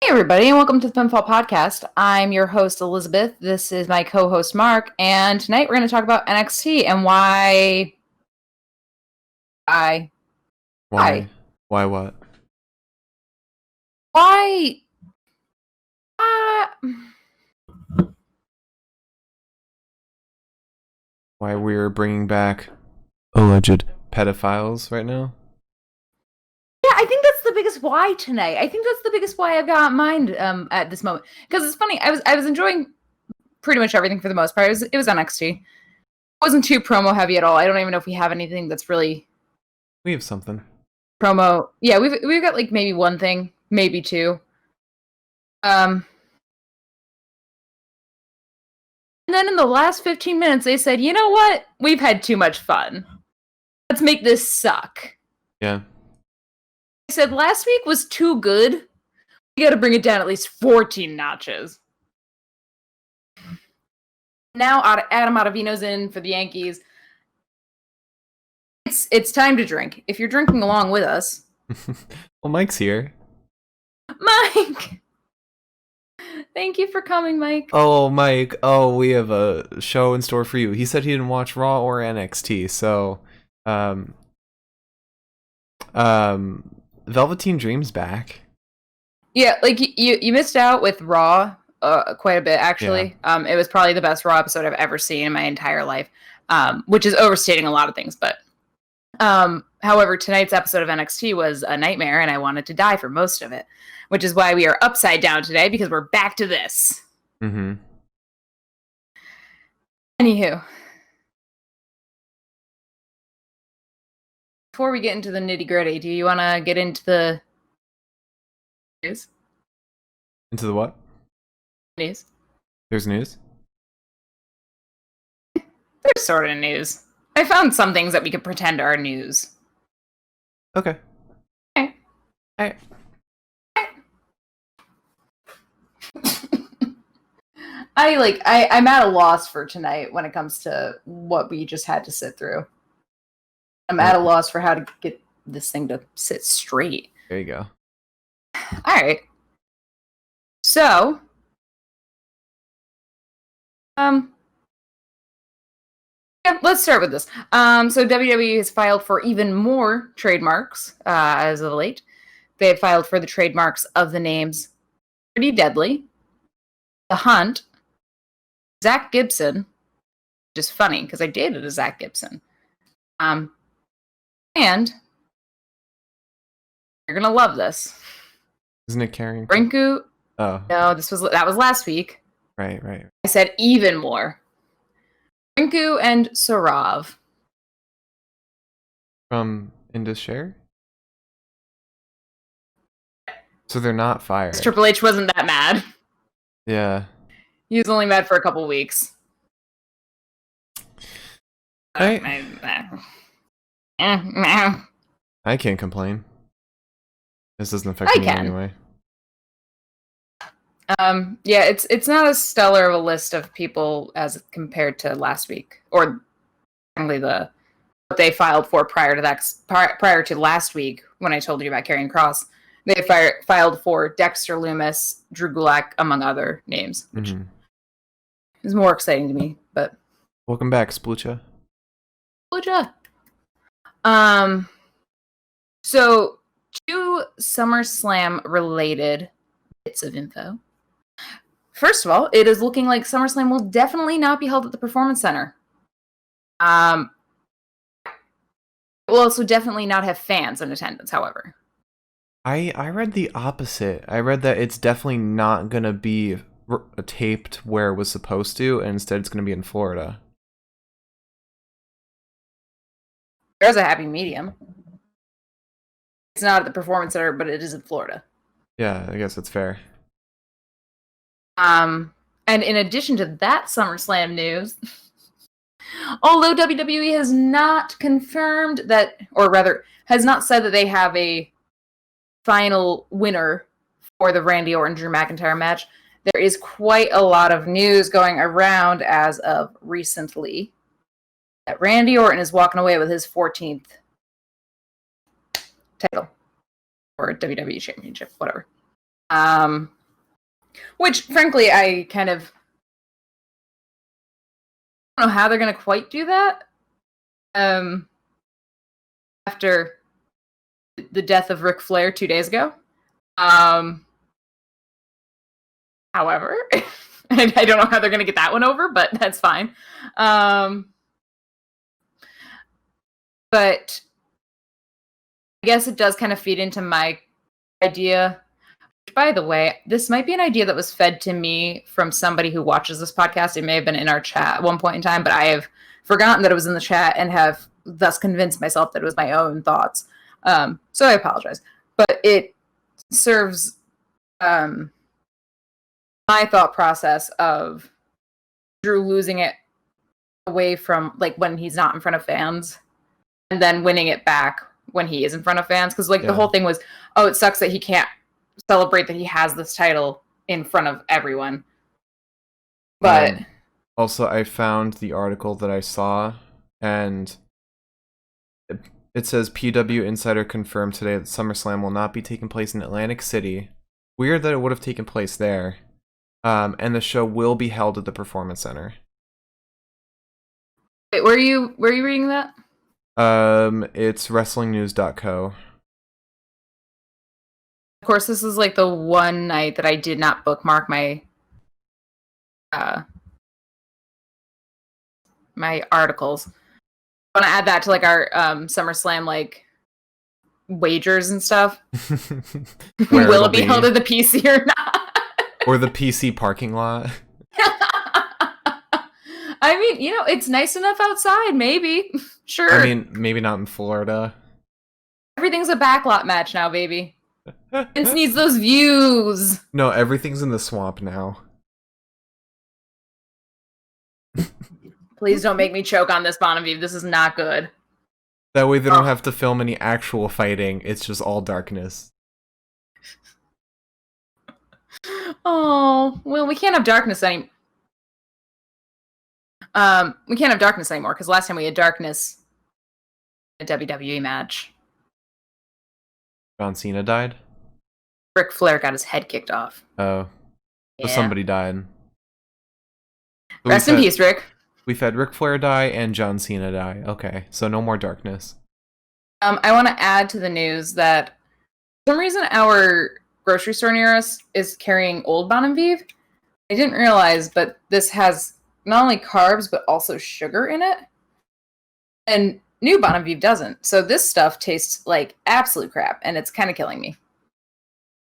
Hey, everybody, and welcome to the Pinfall podcast. I'm your host, Elizabeth. This is my co-host, Mark, and tonight we're going to talk about NXT and why... Why? Why what? Why... Why we're bringing back alleged pedophiles right now? Yeah, I think that's the biggest why tonight. I think that's the biggest why I've got in mind at this moment. Because it's funny, I was enjoying pretty much everything for the most part. It was NXT. It wasn't too promo heavy at all. I don't even know if we have anything that's really... We have something. Promo. Yeah, we've got like maybe one thing, maybe two. And then in the last 15 minutes, they said, you know what? We've had too much fun. Let's make this suck. Yeah. I said last week was too good. We got to bring it down at least 14 notches. Now Adam Ottavino's in for the Yankees. It's time to drink. If you're drinking along with us. Well, Mike's here. Mike! Thank you for coming, Mike. Oh, Mike. Oh, we have a show in store for you. He said he didn't watch Raw or NXT, so Velveteen Dream's back. Yeah, like you missed out with Raw quite a bit, actually. Yeah. It was probably the best Raw episode I've ever seen in my entire life, which is overstating a lot of things. But however, tonight's episode of NXT was a nightmare, and I wanted to die for most of it, which is why we are upside down today, because we're back to this. Mm-hmm. Anywho. Before we get into the nitty-gritty, do you want to get into the news? Into the what? News. There's news? There's sort of news. I found some things that we could pretend are news. Okay. Okay. All right. I'm at a loss for tonight when it comes to what we just had to sit through. I'm at a loss for how to get this thing to sit straight. There you go. All right. So, yeah, let's start with this. So WWE has filed for even more trademarks as of late. They have filed for the trademarks of the names Pretty Deadly, The Hunt, Zach Gibson, which is funny because I dated a Zach Gibson. And you're gonna love this. Isn't it Carrying? Rinku. Oh. No, that was last week. Right. I said even more. Rinku and Saurav. From Indus Share? So they're not fired. Triple H wasn't that mad. Yeah. He was only mad for a couple weeks. I can't complain. This doesn't affect me anyway. Yeah, it's not as stellar of a list of people as compared to last week, or frankly what they filed for prior to last week when I told you about Karrion Kross. They filed for Dexter Lumis, Drew Gulak, among other names, which is more exciting to me. But welcome back, Splucha. Splucha. So 2 SummerSlam related bits of info. First of all, it is looking like SummerSlam will definitely not be held at the Performance Center. It will also definitely not have fans in attendance, however. I read the opposite. I read that it's definitely not going to be taped where it was supposed to, and instead it's going to be in Florida. There's a happy medium. It's not at the Performance Center, but it is in Florida. Yeah, I guess that's fair. And in addition to that SummerSlam news, although WWE has not confirmed that, or rather, has not said that they have a final winner for the Randy Orton-Drew McIntyre match, there is quite a lot of news going around as of recently that Randy Orton is walking away with his 14th title or WWE Championship, whatever. Which, frankly, I kind of don't know how they're going to quite do that. After the death of Ric Flair 2 days ago. However, I don't know how they're going to get that one over, but that's fine. But I guess it does kind of feed into my idea. By the way, this might be an idea that was fed to me from somebody who watches this podcast. It may have been in our chat at one point in time, but I have forgotten that it was in the chat and have thus convinced myself that it was my own thoughts. So I apologize. But it serves my thought process of Drew losing it away from, like, when he's not in front of fans and then winning it back when he is in front of fans. Because, like, the whole thing was, oh, it sucks that he can't celebrate that he has this title in front of everyone. But also, I found the article that I saw, and it says PW Insider confirmed today that SummerSlam will not be taking place in Atlantic City. Weird that it would have taken place there. And the show will be held at the Performance Center. Wait, were you reading that? It's WrestlingNews.co. Of course, this is like the one night that I did not bookmark my my articles. I want to add that to, like, our SummerSlam, like, wagers and stuff. Will it be held at the PC or not? Or the PC parking lot? I mean, you know, it's nice enough outside, maybe. Sure. I mean, maybe not in Florida. Everything's a backlot match now, baby. Vince needs those views. No, everything's in the swamp now. Please don't make me choke on this, Bonnevie. This is not good. That way they don't have to film any actual fighting. It's just all darkness. Oh, well, we can't have darkness anymore. We can't have darkness anymore, because last time we had darkness in a WWE match. John Cena died? Ric Flair got his head kicked off. Oh. Yeah. So somebody died. So rest in peace, Rick. We've had Ric Flair die and John Cena die. Okay, so no more darkness. I want to add to the news that for some reason our grocery store near us is carrying Old Bon and Vive. I didn't realize, but this has not only carbs, but also sugar in it. And New Bon and Vive doesn't. So this stuff tastes like absolute crap, and it's kind of killing me.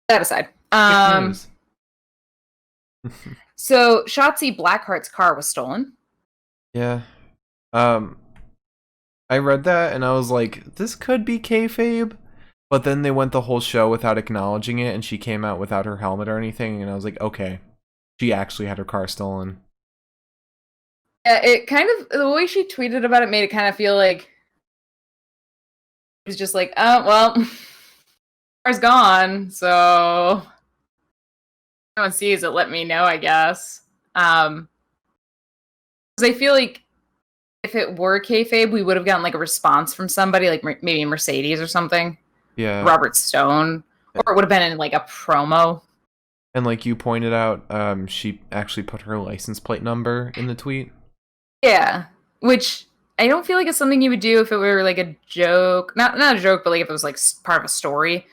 That aside. So Shotzi Blackheart's car was stolen. Yeah. I read that and I was like, this could be kayfabe. But then they went the whole show without acknowledging it, and she came out without her helmet or anything, and I was like, okay. She actually had her car stolen. Yeah, it kind of, the way she tweeted about it made it kind of feel like it was just like, oh, well, car's gone, so if anyone sees it, let me know, I guess. Because I feel like if it were kayfabe, we would have gotten, like, a response from somebody, like maybe Mercedes or something. Yeah. Robert Stone. Or it would have been in, like, a promo. And like you pointed out, she actually put her license plate number in the tweet. Yeah, which I don't feel like it's something you would do if it were, like, a joke. Not a joke, but, like, if it was, like, part of a story.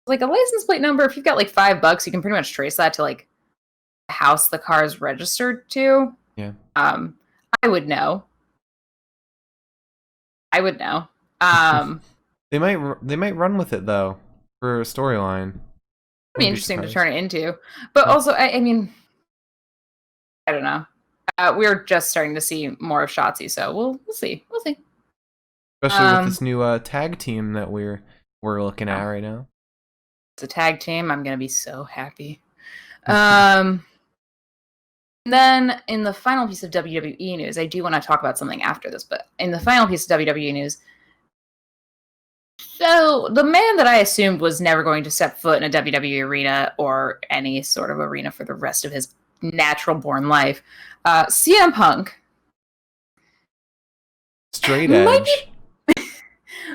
Like, a license plate number, if you've got, like, $5, you can pretty much trace that to, like, the house the car is registered to. Yeah. I would know. They might run with it though for a storyline. It'd be interesting to turn it into, but also, I mean, I don't know. We're just starting to see more of Shotzi, so we'll see. Especially with this new tag team that we're looking at right now. It's a tag team. I'm gonna be so happy. Then, in the final piece of WWE news, I do want to talk about something after this, but in the final piece of WWE news, so the man that I assumed was never going to step foot in a WWE arena or any sort of arena for the rest of his natural-born life, CM Punk, straight edge,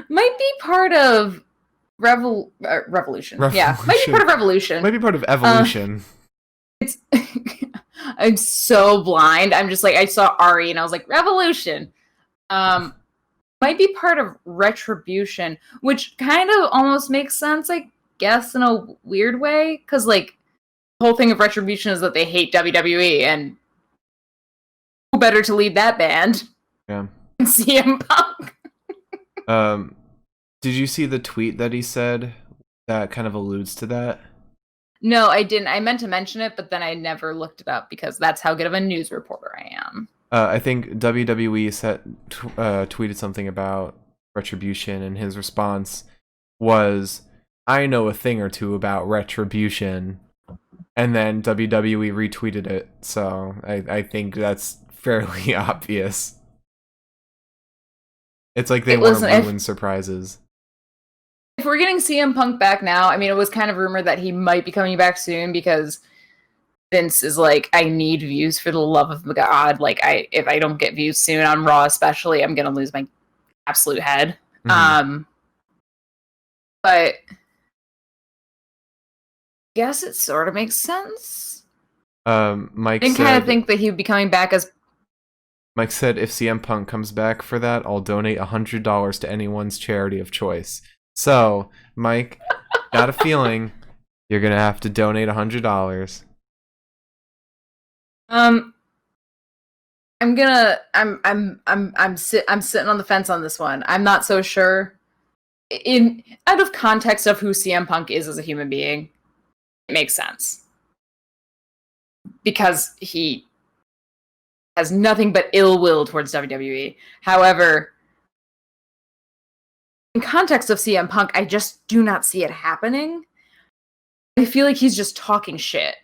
might be part of Revolution. Yeah, might be part of Revolution. Might be part of Evolution. it's I'm so blind. I'm just like, I saw Ari and I was like, Revolution. Might be part of Retribution, which kind of almost makes sense, I guess, in a weird way, because like the whole thing of Retribution is that they hate WWE, and who better to lead that band? Yeah. CM Punk. Did you see the tweet that he said that kind of alludes to that? No, I didn't. I meant to mention it, but then I never looked it up because that's how good of a news reporter I am. I think WWE tweeted something about Retribution, and his response was, "I know a thing or two about Retribution," and then WWE retweeted it. So I think that's fairly obvious. It's like they want to ruin surprises. If we're getting CM Punk back now, I mean, it was kind of rumored that he might be coming back soon because Vince is like, I need views for the love of God. Like, if I don't get views soon on Raw, especially, I'm gonna lose my absolute head. Mm-hmm. But I guess it sort of makes sense. Mike I kind of think that he'd be coming back as. Mike said, if CM Punk comes back for that, I'll donate $100 to anyone's charity of choice. So, Mike, got a feeling you're gonna have to donate $100. I'm sitting on the fence on this one. I'm not so sure. Out of context of who CM Punk is as a human being, it makes sense. Because he has nothing but ill will towards WWE. However, in context of CM Punk, I just do not see it happening. I feel like he's just talking shit.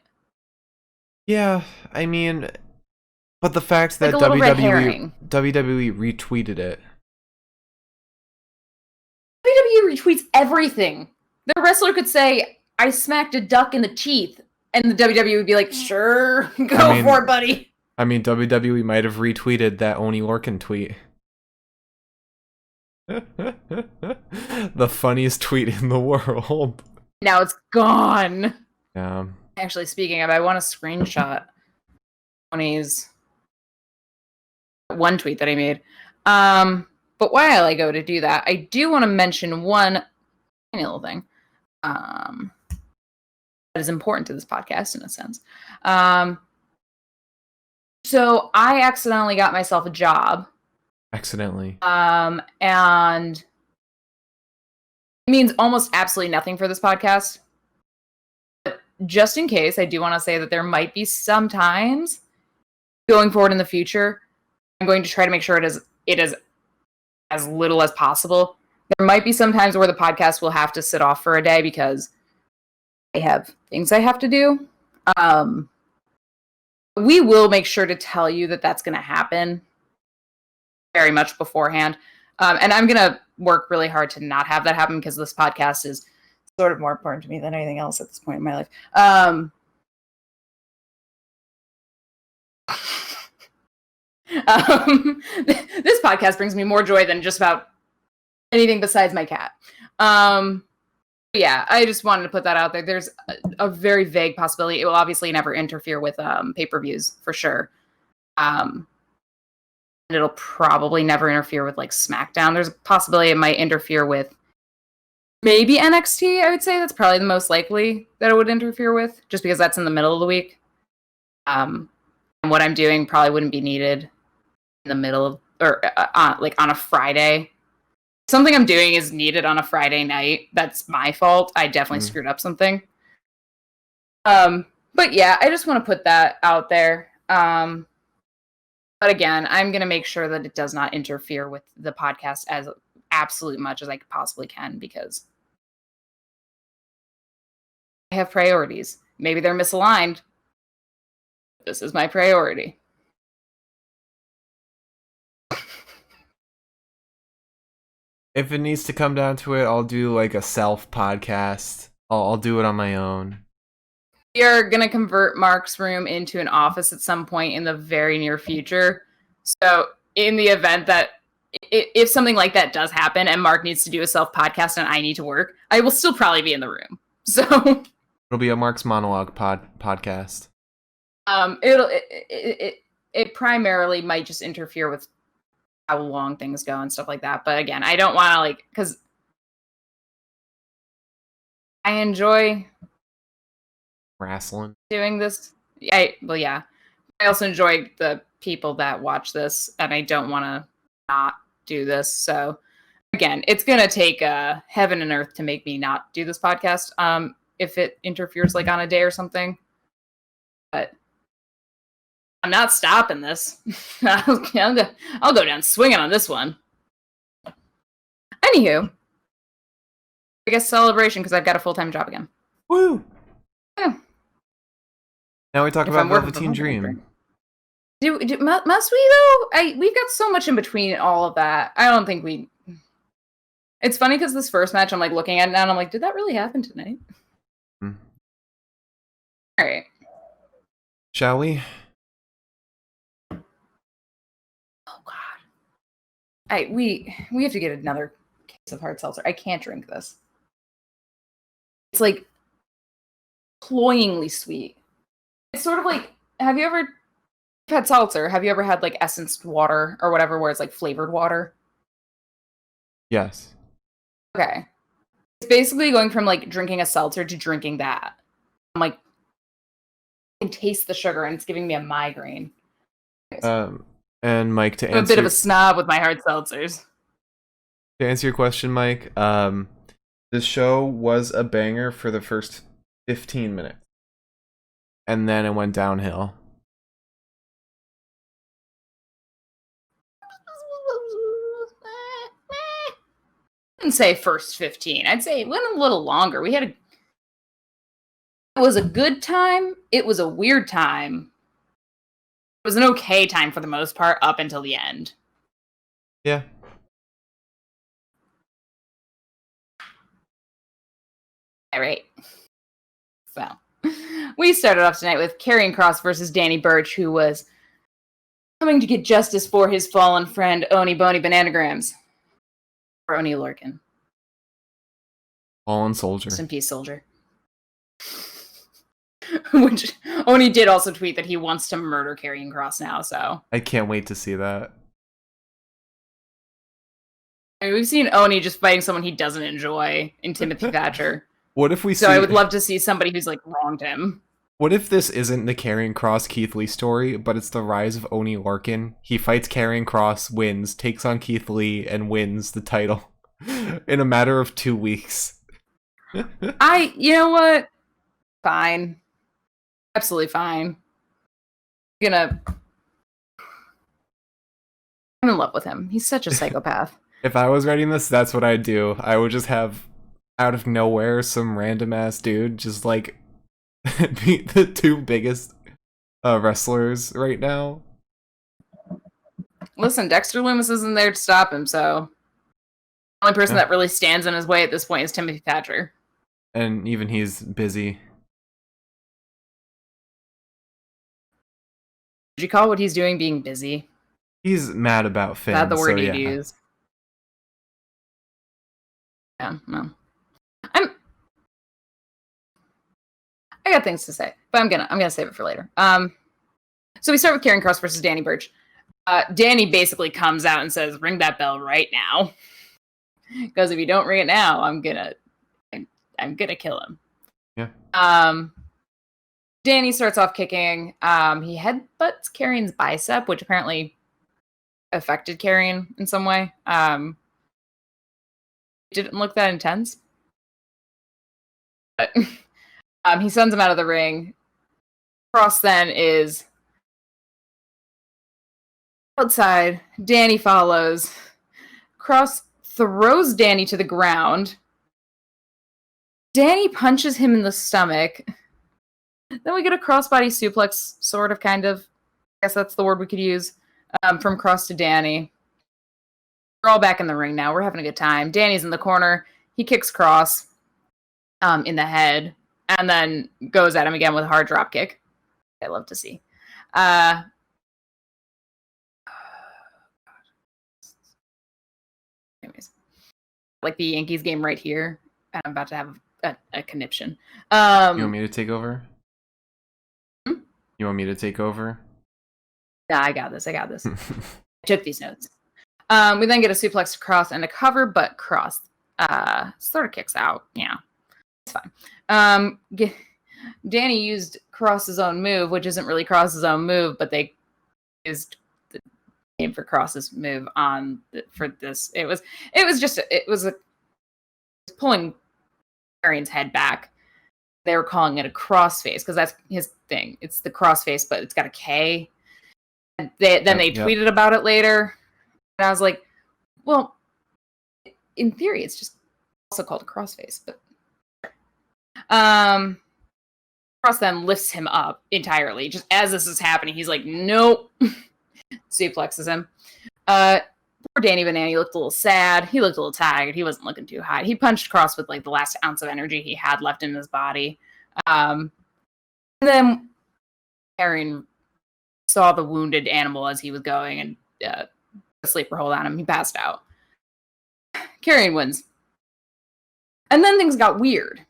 Yeah, I mean, but the fact that like WWE retweeted it. WWE retweets everything. The wrestler could say, I smacked a duck in the teeth, and the WWE would be like, sure, go for it, buddy. I mean, WWE might have retweeted that Oney Lorcan tweet. The funniest tweet in the world. Now it's gone. Yeah. Actually, speaking of, I want to screenshot Tony's one tweet that I made. But while I go to do that, I do want to mention one tiny little thing that is important to this podcast in a sense. So I accidentally got myself a job. Accidentally. And it means almost absolutely nothing for this podcast. But just in case, I do want to say that there might be some times going forward in the future, I'm going to try to make sure it is as little as possible. There might be some times where the podcast will have to sit off for a day because I have things I have to do. We will make sure to tell you that that's going to happen very much beforehand. And I'm going to work really hard to not have that happen because this podcast is sort of more important to me than anything else at this point in my life. This podcast brings me more joy than just about anything besides my cat. Yeah, I just wanted to put that out there. There's a very vague possibility. It will obviously never interfere with pay-per-views, for sure. And it'll probably never interfere with, like, SmackDown. There's a possibility it might interfere with maybe NXT, I would say. That's probably the most likely that it would interfere with, just because that's in the middle of the week. And what I'm doing probably wouldn't be needed in the middle of, or on a Friday. Something I'm doing is needed on a Friday night. That's my fault. I definitely screwed up something. But yeah, I just want to put that out there. But again, I'm going to make sure that it does not interfere with the podcast as absolutely much as I possibly can because I have priorities. Maybe they're misaligned. This is my priority. If it needs to come down to it, I'll do like a self podcast. I'll do it on my own. We are going to convert Mark's room into an office at some point in the very near future. So in the event that if something like that does happen and Mark needs to do a self podcast and I need to work, I will still probably be in the room. So it'll be a Mark's monologue podcast. It primarily might just interfere with how long things go and stuff like that. But again, I don't want to because I enjoy wrestling doing this. Well, yeah. I also enjoy the people that watch this, and I don't want to not do this. So again, it's gonna take heaven and earth to make me not do this podcast. If it interferes on a day or something, but I'm not stopping this. I'll go down swinging on this one. Anywho, I guess celebration because I've got a full-time job again. Woo! Yeah. Now we talk about Velveteen Dream. Must we though? We've got so much in between all of that. I don't think we. It's funny because this first match, I'm looking at it now, and I'm like, did that really happen tonight? All right. Shall we? Oh God. We have to get another case of hard seltzer. I can't drink this. It's cloyingly sweet. It's sort of have you ever had seltzer? Have you ever had essenced water or whatever where it's flavored water? Yes. Okay. It's basically going from drinking a seltzer to drinking that. I'm I can taste the sugar and it's giving me a migraine. And Mike, to answer, I'm a bit of a snob with my hard seltzers. To answer your question, Mike, the show was a banger for the first 15 minutes. And then it went downhill. I wouldn't say first 15. I'd say it went a little longer. It was a good time. It was a weird time. It was an okay time for the most part up until the end. Yeah. All right. So, we started off tonight with Karrion Kross versus Danny Burch, who was coming to get justice for his fallen friend, Oni Boni Bananagrams. Or Oni Lorcan. Fallen soldier. Rest in peace, soldier. Which Oni did also tweet that he wants to murder Karrion Kross now, so. I can't wait to see that. I mean, we've seen Oni just fighting someone he doesn't enjoy in Timothy Thatcher. What if we So I would love to see somebody who's wronged him. What if this isn't the Karrion Kross Keith Lee story, but it's the rise of Oni Lorcan? He fights Karrion Kross, wins, takes on Keith Lee, and wins the title in a matter of 2 weeks. You know what? Fine. Absolutely fine. I'm in love with him. He's such a psychopath. If I was writing this, that's what I'd do. I would just have, out of nowhere, some random ass dude just beat the two biggest wrestlers right now. Listen, Dexter Lumis isn't there to stop him, so the only person that really stands in his way at this point is Timothy Thatcher. And even he's busy. Would you call what he's doing being busy? He's mad about Finn. That's the word you'd use. Yeah, no. I got things to say, but I'm gonna save it for later. So we start with Karrion Kross versus Danny Burch. Danny basically comes out and says, "Ring that bell right now," because if you don't ring it now, I'm gonna kill him. Yeah. Danny starts off kicking. He headbutts Karrion's bicep, which apparently affected Karrion in some way. Didn't look that intense. But he sends him out of the ring. Kross then is outside. Danny follows. Kross throws Danny to the ground. Danny punches him in the stomach. Then we get a crossbody suplex, sort of, kind of. I guess that's the word we could use. From Kross to Danny. We're all back in the ring now. We're having a good time. Danny's in the corner. He kicks Kross in the head and then goes at him again with a hard drop kick. I love to see. Anyways, like the Yankees game right here, and I'm about to have a conniption. You want me to take over? You You want me to take over? Nah, I got this. I took these notes. We then get a suplex to Cross and a cover, but Cross sort of kicks out. Yeah, it's fine. Danny used Cross's own move, which isn't really Cross's own move, but they used the name for Cross's move for this. It was pulling Karrion's head back. They were calling it a crossface because that's his thing. It's the crossface, but it's got a K. And they tweeted about it later, and I was like, well, in theory, it's just also called a crossface. But Cross then lifts him up entirely. Just as this is happening, he's like, nope. Suplexes him. Poor Danny Banani looked a little sad. He looked a little tired. He wasn't looking too hot. He punched Cross with like the last ounce of energy he had left in his body. And then Karrion saw the wounded animal as he was going and a sleeper hold on him. He passed out. Karrion wins. And then things got weird.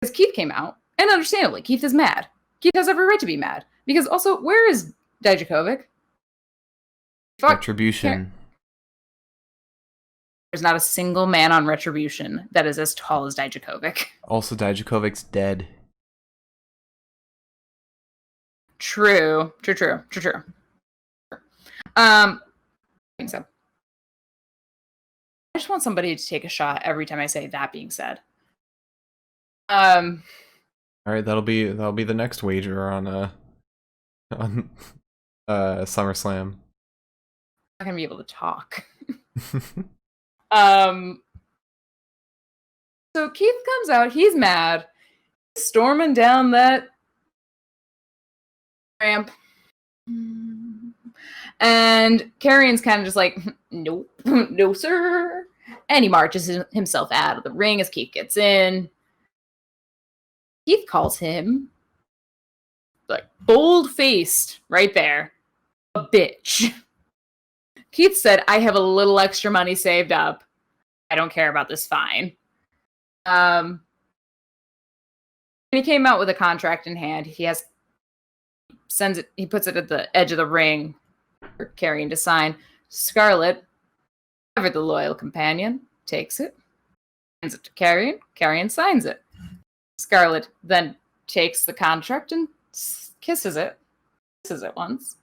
Because Keith came out, and understandably, Keith is mad. Keith has every right to be mad. Because also, where is Dijakovic? Retribution. There's not a single man on Retribution that is as tall as Dijakovic. Also, Dijakovic's dead. True. I think so. I just want somebody to take a shot every time I say that being said. All right, that'll be the next wager on SummerSlam. I'm not gonna be able to talk. So Keith comes out, he's mad, storming down that ramp. And Karrion's kind of just like, nope, no sir. And he marches himself out of the ring as Keith gets in. Keith calls him, like, bold-faced, right there, a bitch. Keith said, I have a little extra money saved up. I don't care about this fine. He came out with a contract in hand. He puts it at the edge of the ring for Karrion to sign. Scarlett, ever the loyal companion, takes it, hands it to Karrion. Karrion signs it. Scarlett then takes the contract and kisses it. Kisses it once.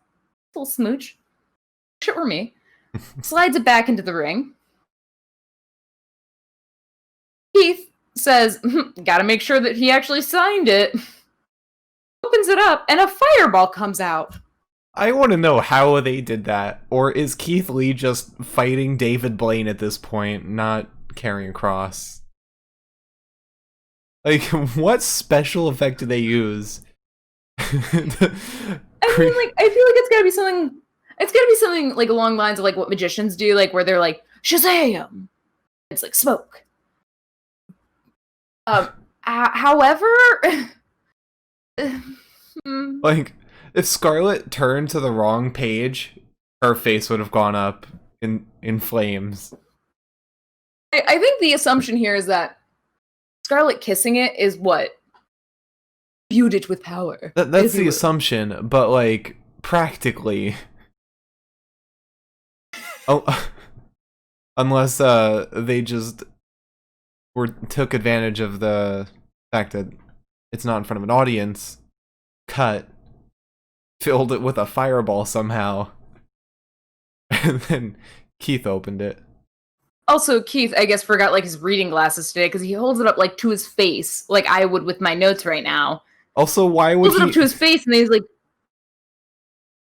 A little smooch. Wish it were me. Slides it back into the ring. Keith says, gotta make sure that he actually signed it. Opens it up, and a fireball comes out. I want to know how they did that. Or is Keith Lee just fighting David Blaine at this point, not Karrion Kross? Like, what special effect did they use? I mean, like, I feel like it's gotta be something. It's gotta be something like along the lines of like what magicians do, like where they're like Shazam. It's like smoke. However, like if Scarlett turned to the wrong page, her face would have gone up in flames. I think the assumption here is that Scarlett kissing it is what imbued it with power. That's the assumption, but like practically, unless they just took advantage of the fact that it's not in front of an audience, filled it with a fireball somehow, and then Keith opened it. Also, Keith, I guess, forgot like his reading glasses today because he holds it up like to his face, like I would with my notes right now. Also, why would he holds it up to his face and he's like,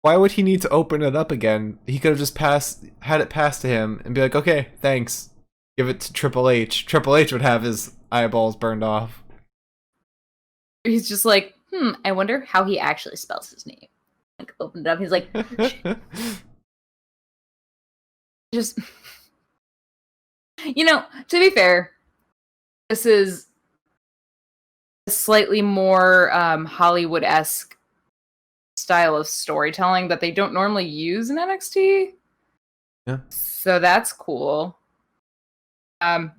why would he need to open it up again? He could have just had it passed to him and be like, okay, thanks. Give it to Triple H. Triple H would have his eyeballs burned off. He's just like, I wonder how he actually spells his name. Like, opened it up, he's like, just... You know, to be fair, this is a slightly more Hollywood-esque style of storytelling that they don't normally use in NXT. Yeah. So that's cool.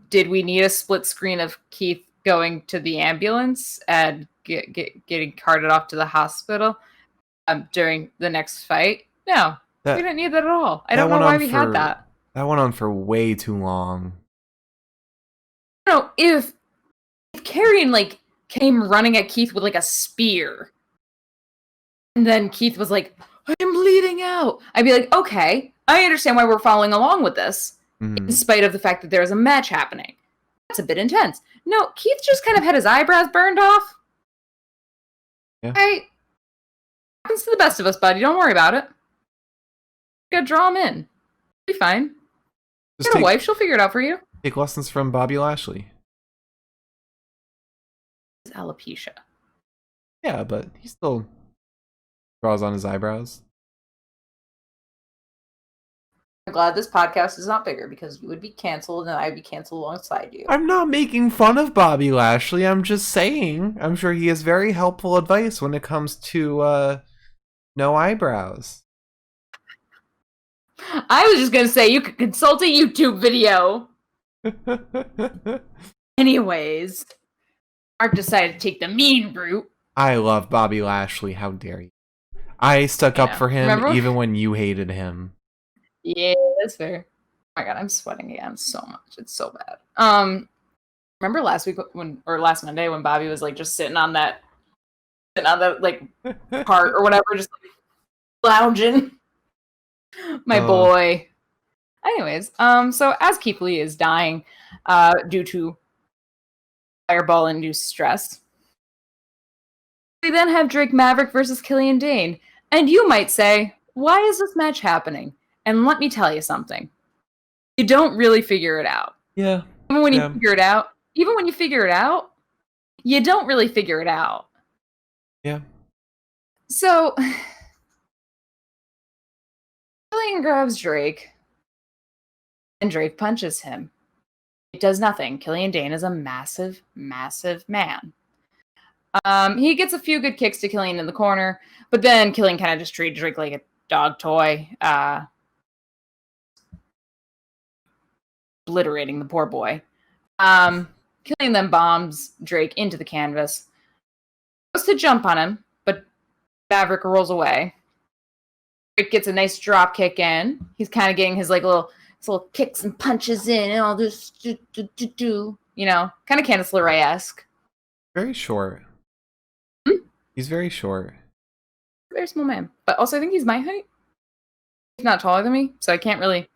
Did we need a split screen of Keith going to the ambulance and getting carted off to the hospital during the next fight. No, we didn't need that at all. I don't know why we had that. That went on for way too long. No, if Karrion like came running at Keith with like a spear, and then Keith was like, "I'm bleeding out," I'd be like, "Okay, I understand why we're following along with this, in spite of the fact that there's a match happening." That's a bit intense. No, Keith just kind of had his eyebrows burned off. Yeah. Happens to the best of us, buddy. Don't worry about it. You gotta draw him in. Be fine. You got a wife, she'll figure it out for you. Take lessons from Bobby Lashley. It's alopecia. Yeah, but he still draws on his eyebrows. I'm glad this podcast is not bigger because you would be canceled and I'd be canceled alongside you. I'm not making fun of Bobby Lashley. I'm just saying. I'm sure he has very helpful advice when it comes to no eyebrows. I was just going to say you could consult a YouTube video. Anyways, Mark decided to take the mean route. I love Bobby Lashley. How dare you? I stuck up for him even when you hated him. Yeah, that's fair. Oh my god, I'm sweating again so much. It's so bad. Remember last Monday when Bobby was like just sitting on that like cart or whatever, just like lounging. My boy. Anyways, so as Keith Lee is dying due to fireball-induced stress, we then have Drake Maverick versus Killian Dane. And you might say, why is this match happening? And let me tell you something. You don't really figure it out. Yeah. Even when you figure it out, you don't really figure it out. Yeah. So Killian grabs Drake, and Drake punches him. It does nothing. Killian Dane is a massive, massive man. He gets a few good kicks to Killian in the corner, but then Killian kind of just treated Drake like a dog toy, obliterating the poor boy. Killian then bombs Drake into the canvas. Goes to jump on him, but Maverick rolls away. Drake gets a nice drop kick in. He's kind of getting his little kicks and punches in and all this, you know, kind of Candice LeRae-esque. Very short. He's very short. Very small man. But also I think he's my height. He's not taller than me, so I can't really...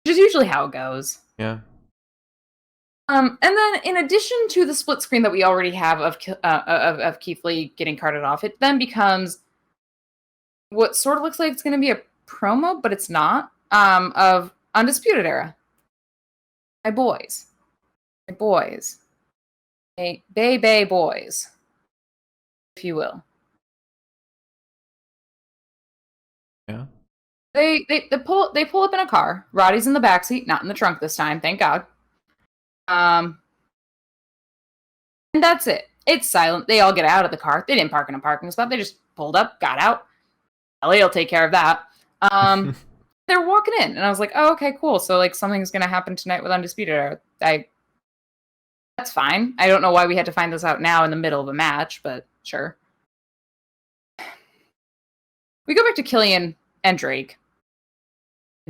Which is usually how it goes. Yeah. And then in addition to the split screen that we already have of Keith Lee getting carted off, it then becomes what sort of looks like it's going to be a promo, but it's not, of Undisputed Era. My boys. Hey, Bay boys, if you will. Yeah. They pull up in a car. Roddy's in the backseat, not in the trunk this time, thank God. And that's it. It's silent. They all get out of the car. They didn't park in a parking spot. They just pulled up, got out. LA will take care of that. They're walking in, and I was like, oh, okay, cool. So, like, something's going to happen tonight with Undisputed Era. That's fine. I don't know why we had to find this out now in the middle of a match, but sure. We go back to Killian and Drake.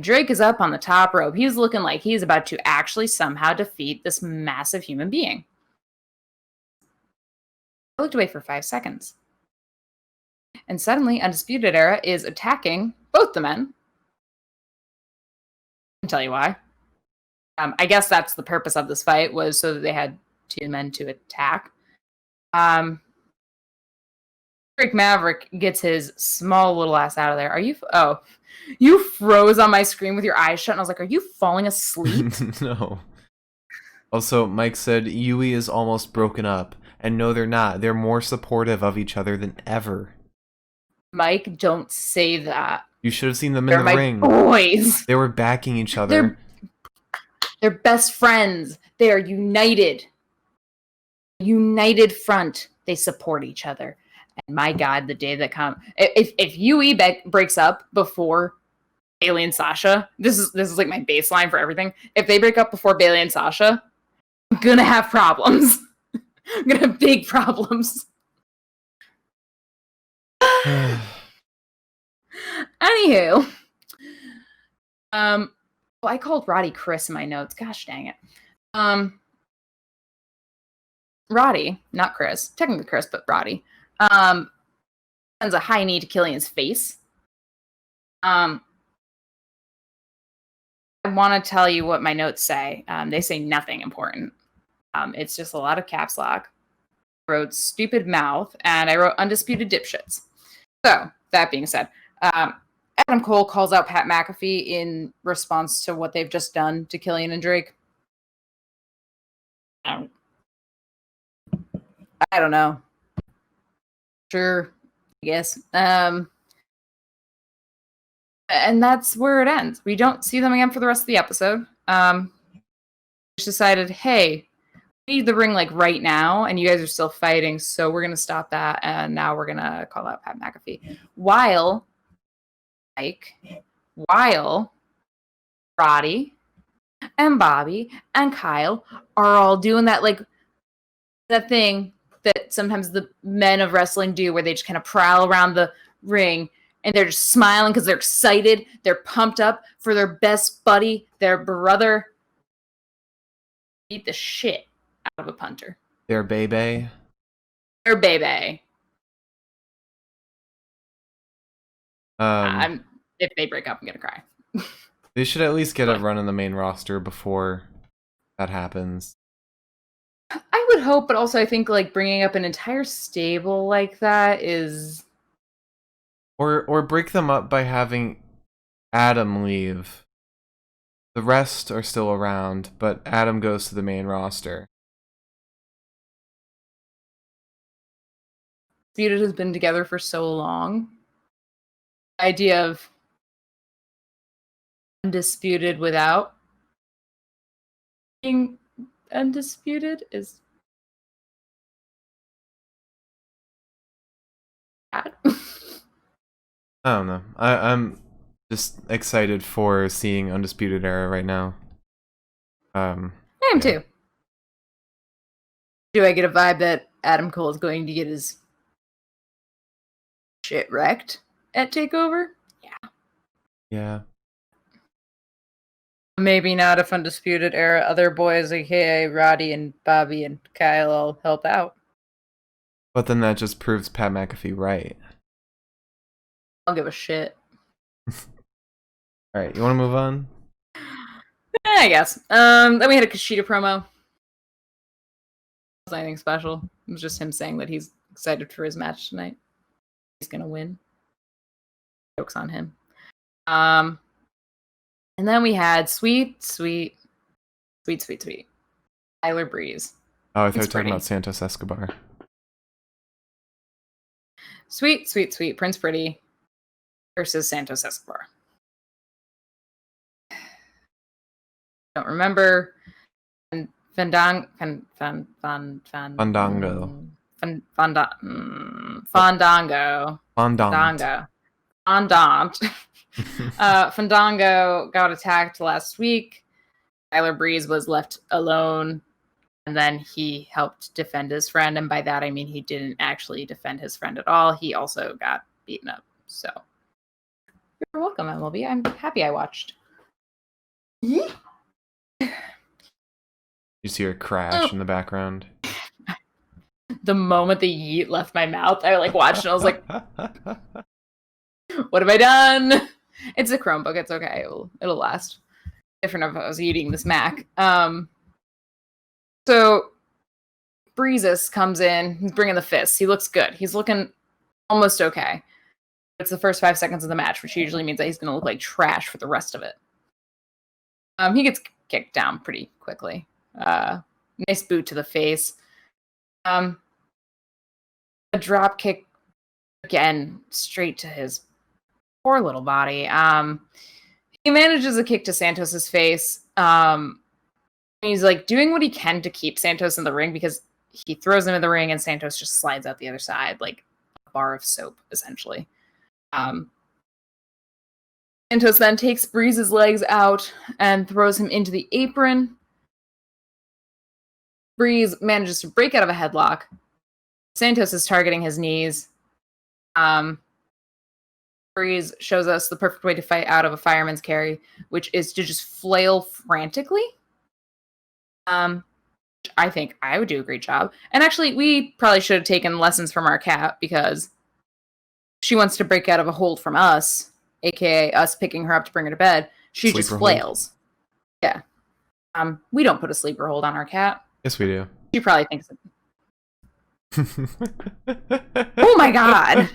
Drake is up on the top rope. He's looking like he's about to actually somehow defeat this massive human being. I looked away for 5 seconds. And suddenly, Undisputed Era is attacking both the men. I'll tell you why. I guess that's the purpose of this fight, was so that they had 2 men to attack. Drake Maverick gets his small little ass out of there. You froze on my screen with your eyes shut, and I was like, are you falling asleep? No. Also, Mike said, Yui is almost broken up. And no, they're not. They're more supportive of each other than ever. Mike, don't say that. You should have seen them in the ring. Boys. They were backing each other. They're best friends. They are united. United front. They support each other. And my God, the day that comes, if Yui breaks up before Bayley and Sasha, this is like my baseline for everything. If they break up before Bayley and Sasha, I'm gonna have problems. I'm gonna have big problems. Anywho, well, I called Roddy Chris in my notes. Gosh dang it. Roddy, not Chris, technically Chris, but Roddy, sends a high knee to Killian's face. I want to tell you what my notes say. They say nothing important. It's just a lot of caps lock. I wrote stupid mouth, and I wrote undisputed dipshits. So, that being said, Adam Cole calls out Pat McAfee in response to what they've just done to Killian and Drake. I don't know. Sure, I guess. And that's where it ends. We don't see them again for the rest of the episode. Just decided, hey, we need the ring like right now, and you guys are still fighting, so we're gonna stop that, and now we're gonna call out Pat McAfee. While Roddy and Bobby and Kyle are all doing that that thing that sometimes the men of wrestling do, where they just kind of prowl around the ring and they're just smiling because they're excited. They're pumped up for their best buddy, their brother. Beat the shit out of a punter. Their baby. Their baby. If they break up, I'm gonna cry. They should at least get a run in the main roster before that happens. I would hope, but also I think like bringing up an entire stable like that is, or break them up by having Adam leave. The rest are still around, but Adam goes to the main roster. Undisputed has been together for so long. The idea of undisputed without being undisputed is bad. I don't know. I'm just excited for seeing Undisputed Era right now. I am too. Do I get a vibe that Adam Cole is going to get his shit wrecked at TakeOver? Yeah. Yeah. Maybe not if Undisputed Era other boys, aka Roddy and Bobby and Kyle, all help out. But then that just proves Pat McAfee right. I'll give a shit. Alright, you want to move on? I guess. Then we had a Kushida promo. It wasn't anything special. It was just him saying that he's excited for his match tonight. He's gonna win. Joke's on him. And then we had sweet Tyler Breeze. Oh, I thought you were talking about Santos Escobar. Sweet Prince Pretty versus Santos Escobar. Don't remember. Fandango. Fandango got attacked last week. Tyler Breeze was left alone, and then he helped defend his friend, and by that I mean he didn't actually defend his friend at all. He also got beaten up. So you're welcome, MLB. I'm happy I watched. You see her crash in the background. The moment the yeet left my mouth, I watched and I was like, what have I done? It's a Chromebook. It's okay. It'll last. Different if I was eating this Mac. So Breezes comes in. He's bringing the fists. He looks good. He's looking almost okay. It's the first 5 seconds of the match, which usually means that he's going to look like trash for the rest of it. He gets kicked down pretty quickly. Nice boot to the face. A drop kick again, straight to his poor little body. He manages a kick to Santos's face. He's doing what he can to keep Santos in the ring because he throws him in the ring and Santos just slides out the other side like a bar of soap, essentially. Santos then takes Breeze's legs out and throws him into the apron. Breeze manages to break out of a headlock. Santos is targeting his knees. Breeze shows us the perfect way to fight out of a fireman's carry, which is to just flail frantically. I think I would do a great job. And actually, we probably should have taken lessons from our cat because she wants to break out of a hold from us, aka us picking her up to bring her to bed. She Sleeper just flails. Hold. Yeah. We don't put a sleeper hold on our cat. Yes, we do. She probably thinks it. Oh my god.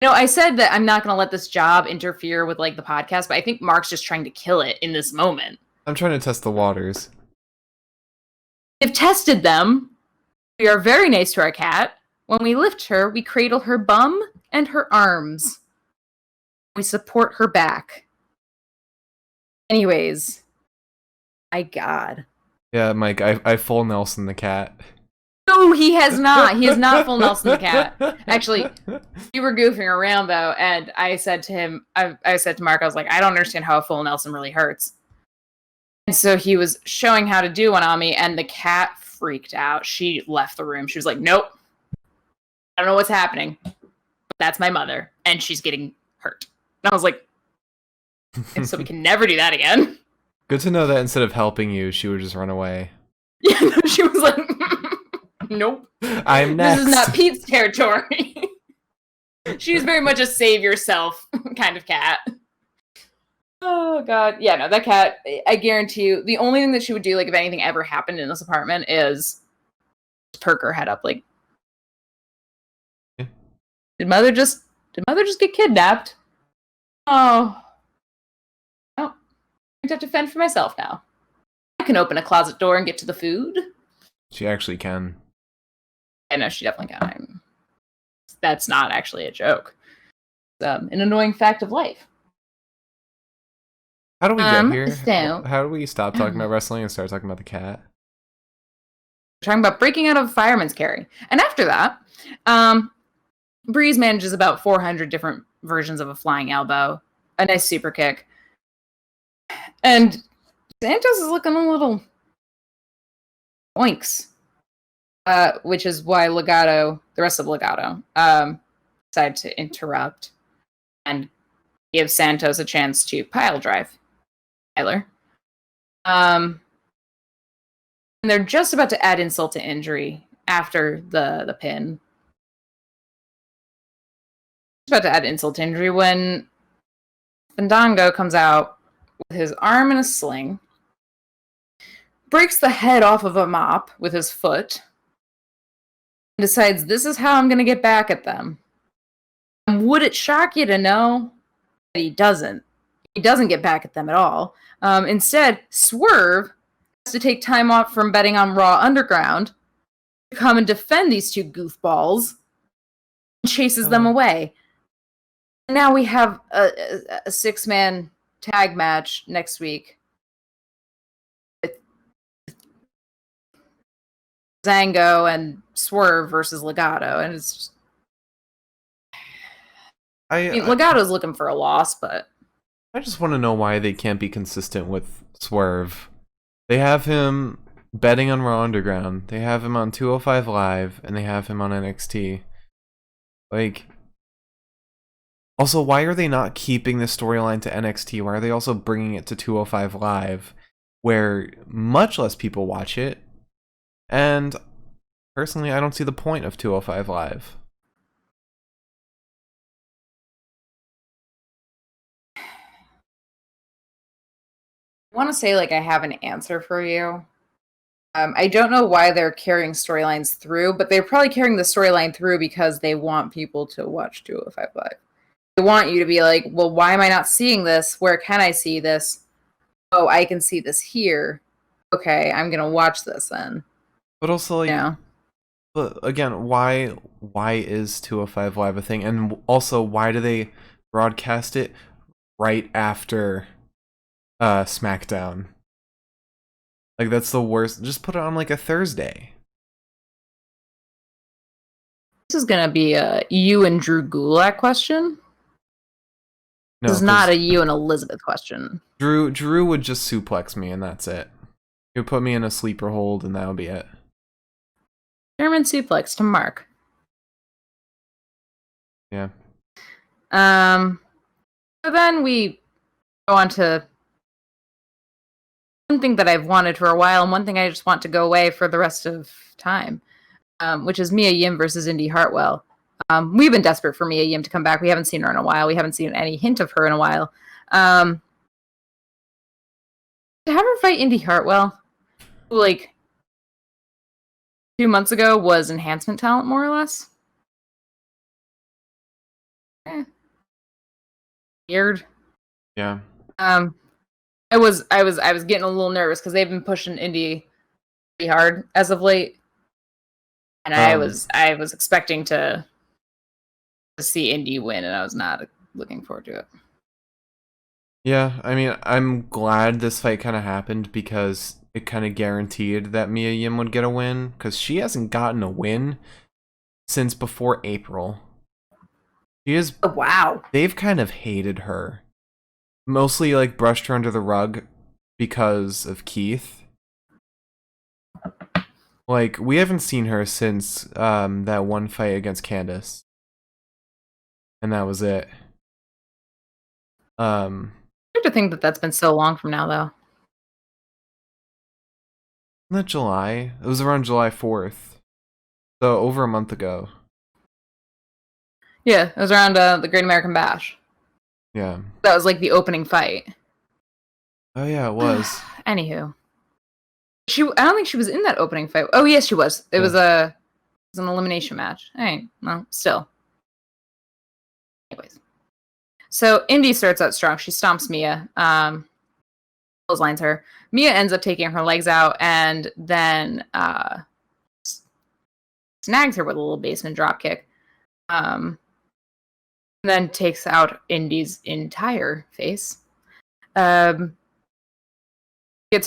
I said that I'm not going to let this job interfere with like the podcast, but I think Mark's just trying to kill it in this moment. I'm trying to test the waters. We've tested them. We are very nice to our cat. When we lift her, we cradle her bum and her arms. We support her back. Anyways. My god. Yeah, Mike, I full Nelson the cat. No, he has not. He is not full Nelson the cat. Actually, we were goofing around though, and I said to him, I said to Mark, I was like, I don't understand how a full Nelson really hurts. And so he was showing how to do one on me, and the cat freaked out. She left the room. She was like, nope. I don't know what's happening. That's my mother, and she's getting hurt. And I was like, and so we can never do that again. Good to know that instead of helping you, she would just run away. Yeah, no, she was like, nope. I'm next. This is not Pete's territory. She's very much a save yourself kind of cat. Oh, God. Yeah, no, that cat, I guarantee you, the only thing that she would do, like, if anything ever happened in this apartment is perk her head up, like, Did mother just get kidnapped? Oh. Well, I have to fend for myself now. I can open a closet door and get to the food. She actually can. I know, she definitely can. That's not actually a joke. It's an annoying fact of life. How do we get here? So, How do we stop talking about wrestling and start talking about the cat? We're talking about breaking out of a fireman's carry. And after that, Breeze manages about 400 different versions of a flying elbow, a nice super kick. And Santos is looking a little oinks. Which is why the rest of Legato, decided to interrupt and give Santos a chance to pile drive Tyler. And they're just about to add insult to injury after the pin. About to add insult to injury when Fandango comes out with his arm in a sling, breaks the head off of a mop with his foot, and decides this is how I'm going to get back at them. And would it shock you to know that he doesn't? He doesn't get back at them at all. Instead, Swerve has to take time off from betting on Raw Underground to come and defend these two goofballs and chases them away. And now we have a six-man tag match next week. Zango and Swerve versus Legato, and it's just, I mean, Legato's looking for a loss, but I just want to know why they can't be consistent with Swerve. They have him betting on Raw Underground, they have him on 205 Live, and they have him on NXT. Like, also, why are they not keeping the storyline to NXT? Why are they also bringing it to 205 Live, where much less people watch it? And personally, I don't see the point of 205 Live. I want to say, like, I have an answer for you. I don't know why they're carrying storylines through, but they're probably carrying the storyline through because they want people to watch 205 Live. They want you to be like, well, why am I not seeing this? Where can I see this? Oh, I can see this here. Okay, I'm going to watch this then. But also, like, but again, why is 205 Live a thing? And also, why do they broadcast it right after SmackDown? Like, that's the worst. Just put it on, like, a Thursday. This is going to be a you and Drew Gulak question. No, this is not a you and Elizabeth question. Drew would just suplex me, and that's it. He would put me in a sleeper hold, and that would be it. German suplex to Mark. Yeah. So then we go on to one thing that I've wanted for a while, and one thing I just want to go away for the rest of time, which is Mia Yim versus Indy Hartwell. We've been desperate for Mia Yim to come back. We haven't seen her in a while. We haven't seen any hint of her in a while. To have her fight Indy Hartwell, who, like, 2 months ago was enhancement talent, more or less. Weird. Yeah. I was getting a little nervous because they've been pushing Indy pretty hard as of late, and I was expecting to see Indy win, and I was not looking forward to it. Yeah, I mean, I'm glad this fight kind of happened because it kind of guaranteed that Mia Yim would get a win, because she hasn't gotten a win since before April. She is. Oh, wow. They've kind of hated her. Mostly, like, brushed her under the rug because of Keith. Like, we haven't seen her since that one fight against Candice. And that was it. Hard to think that that's been so long from now, though. Isn't that July? It was around July 4th. So, over a month ago. Yeah, it was around the Great American Bash. Yeah. That was like the opening fight. Oh yeah, it was. Anywho, I don't think she was in that opening fight. Oh yes, she was. It was an elimination match. All right, well, still. Anyways, so Indy starts out strong. She stomps Mia. Clotheslines her. Mia ends up taking her legs out and then snags her with a little basement drop kick. Then takes out Indy's entire face. Gets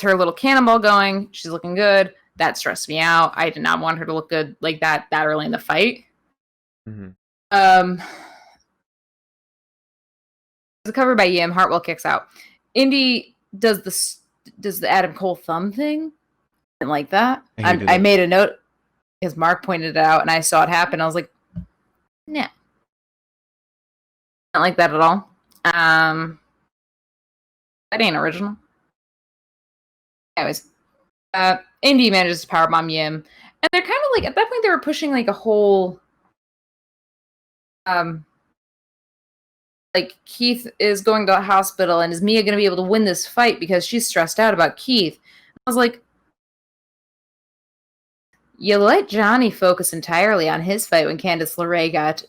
her little cannonball going. She's looking good. That stressed me out. I did not want her to look good like that early in the fight. Mm-hmm. It's covered by Yim. Hartwell kicks out. Indy does the Adam Cole thumb thing. Didn't like that. I made a note because Mark pointed it out, and I saw it happen. I was like, nah. Not like that at all. That ain't original. Anyways, Indy manages to powerbomb Yim, and they're kind of like, at that point they were pushing like a whole, like, Keith is going to the hospital, and is Mia going to be able to win this fight because she's stressed out about Keith? I was like, you let Johnny focus entirely on his fight when Candice LeRae got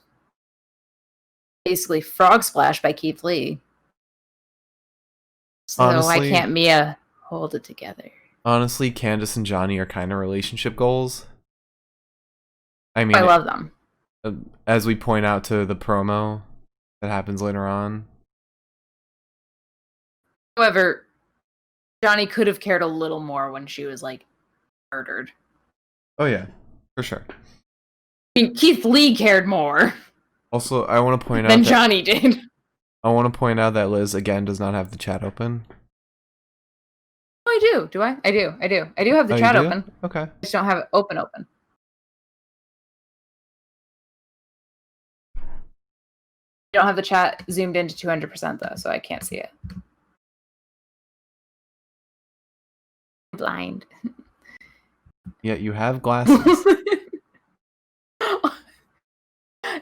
basically frog splashed by Keith Lee. So honestly, why can't Mia hold it together? Honestly, Candice and Johnny are kind of relationship goals. I mean, I love them. As we point out to the promo that happens later on. However, Johnny could have cared a little more when she was, like, murdered. Oh yeah, for sure. I mean, Keith Lee cared more. Also, I want to point out than Johnny did. I want to point out that Liz again does not have the chat open. Oh, I do. Do I? I do. I do have the chat open. Okay. I just don't have it open. I don't have the chat zoomed into 200% though, so I can't see it. I'm blind. Yeah, you have glasses.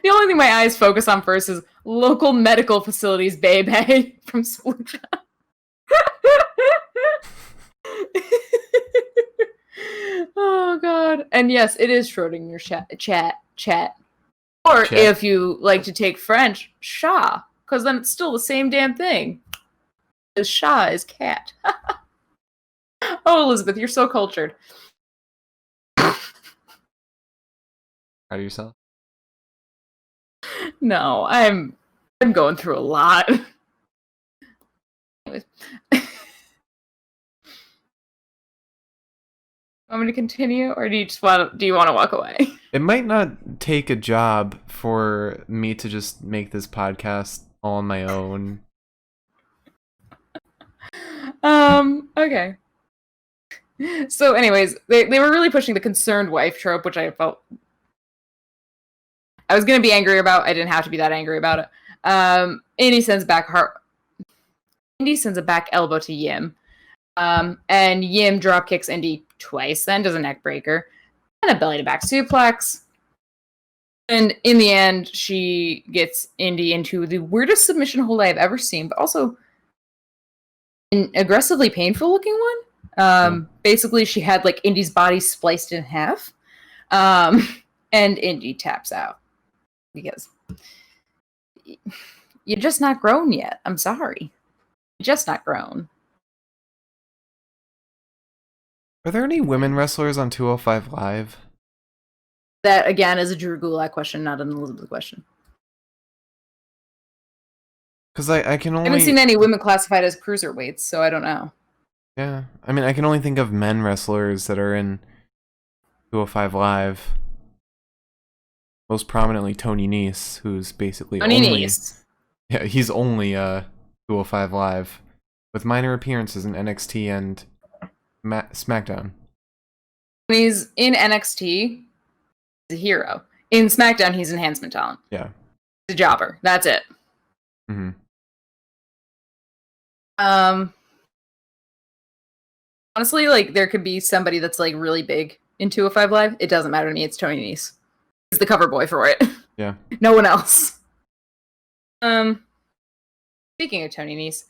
The only thing my eyes focus on first is local medical facilities baby from Splucha. Oh god. And yes, it is Schrodinger's chat. Or Chat. if you like to take French, chat, because then it's still the same damn thing. Because chat is cat. Oh, Elizabeth, you're so cultured. Proud of yourself? No, I'm going through a lot. Anyways. Want me to continue, or do you want to walk away? It might not take a job for me to just make this podcast all on my own. Okay. So anyways, they were really pushing the concerned wife trope, which I felt I was going to be angry about. I didn't have to be that angry about it. Indy sends a back elbow to Yim. And Yim drop kicks Indy twice, then does a neck breaker and a belly to back suplex. And in the end, she gets Indy into the weirdest submission hold I have ever seen, but also an aggressively painful looking one. Basically, she had like Indy's body spliced in half. And Indy taps out because you're just not grown yet. I'm sorry. You're just not grown. Are there any women wrestlers on 205 Live? That, again, is a Drew Gulak question, not an Elizabeth question. Because I can only... I haven't seen any women classified as cruiserweights, so I don't know. Yeah. I mean, I can only think of men wrestlers that are in 205 Live. Most prominently, Tony Nese, who's basically Nese. Yeah, he's only 205 Live, with minor appearances in NXT and SmackDown. When he's in NXT, he's a hero. In SmackDown, he's enhancement talent. Yeah. He's a jobber. That's it. Mm-hmm. Honestly, like, there could be somebody that's, like, really big in 205 Live. It doesn't matter to me. It's Tony Nese. He's the cover boy for it. Yeah. No one else. Speaking of Tony Nese,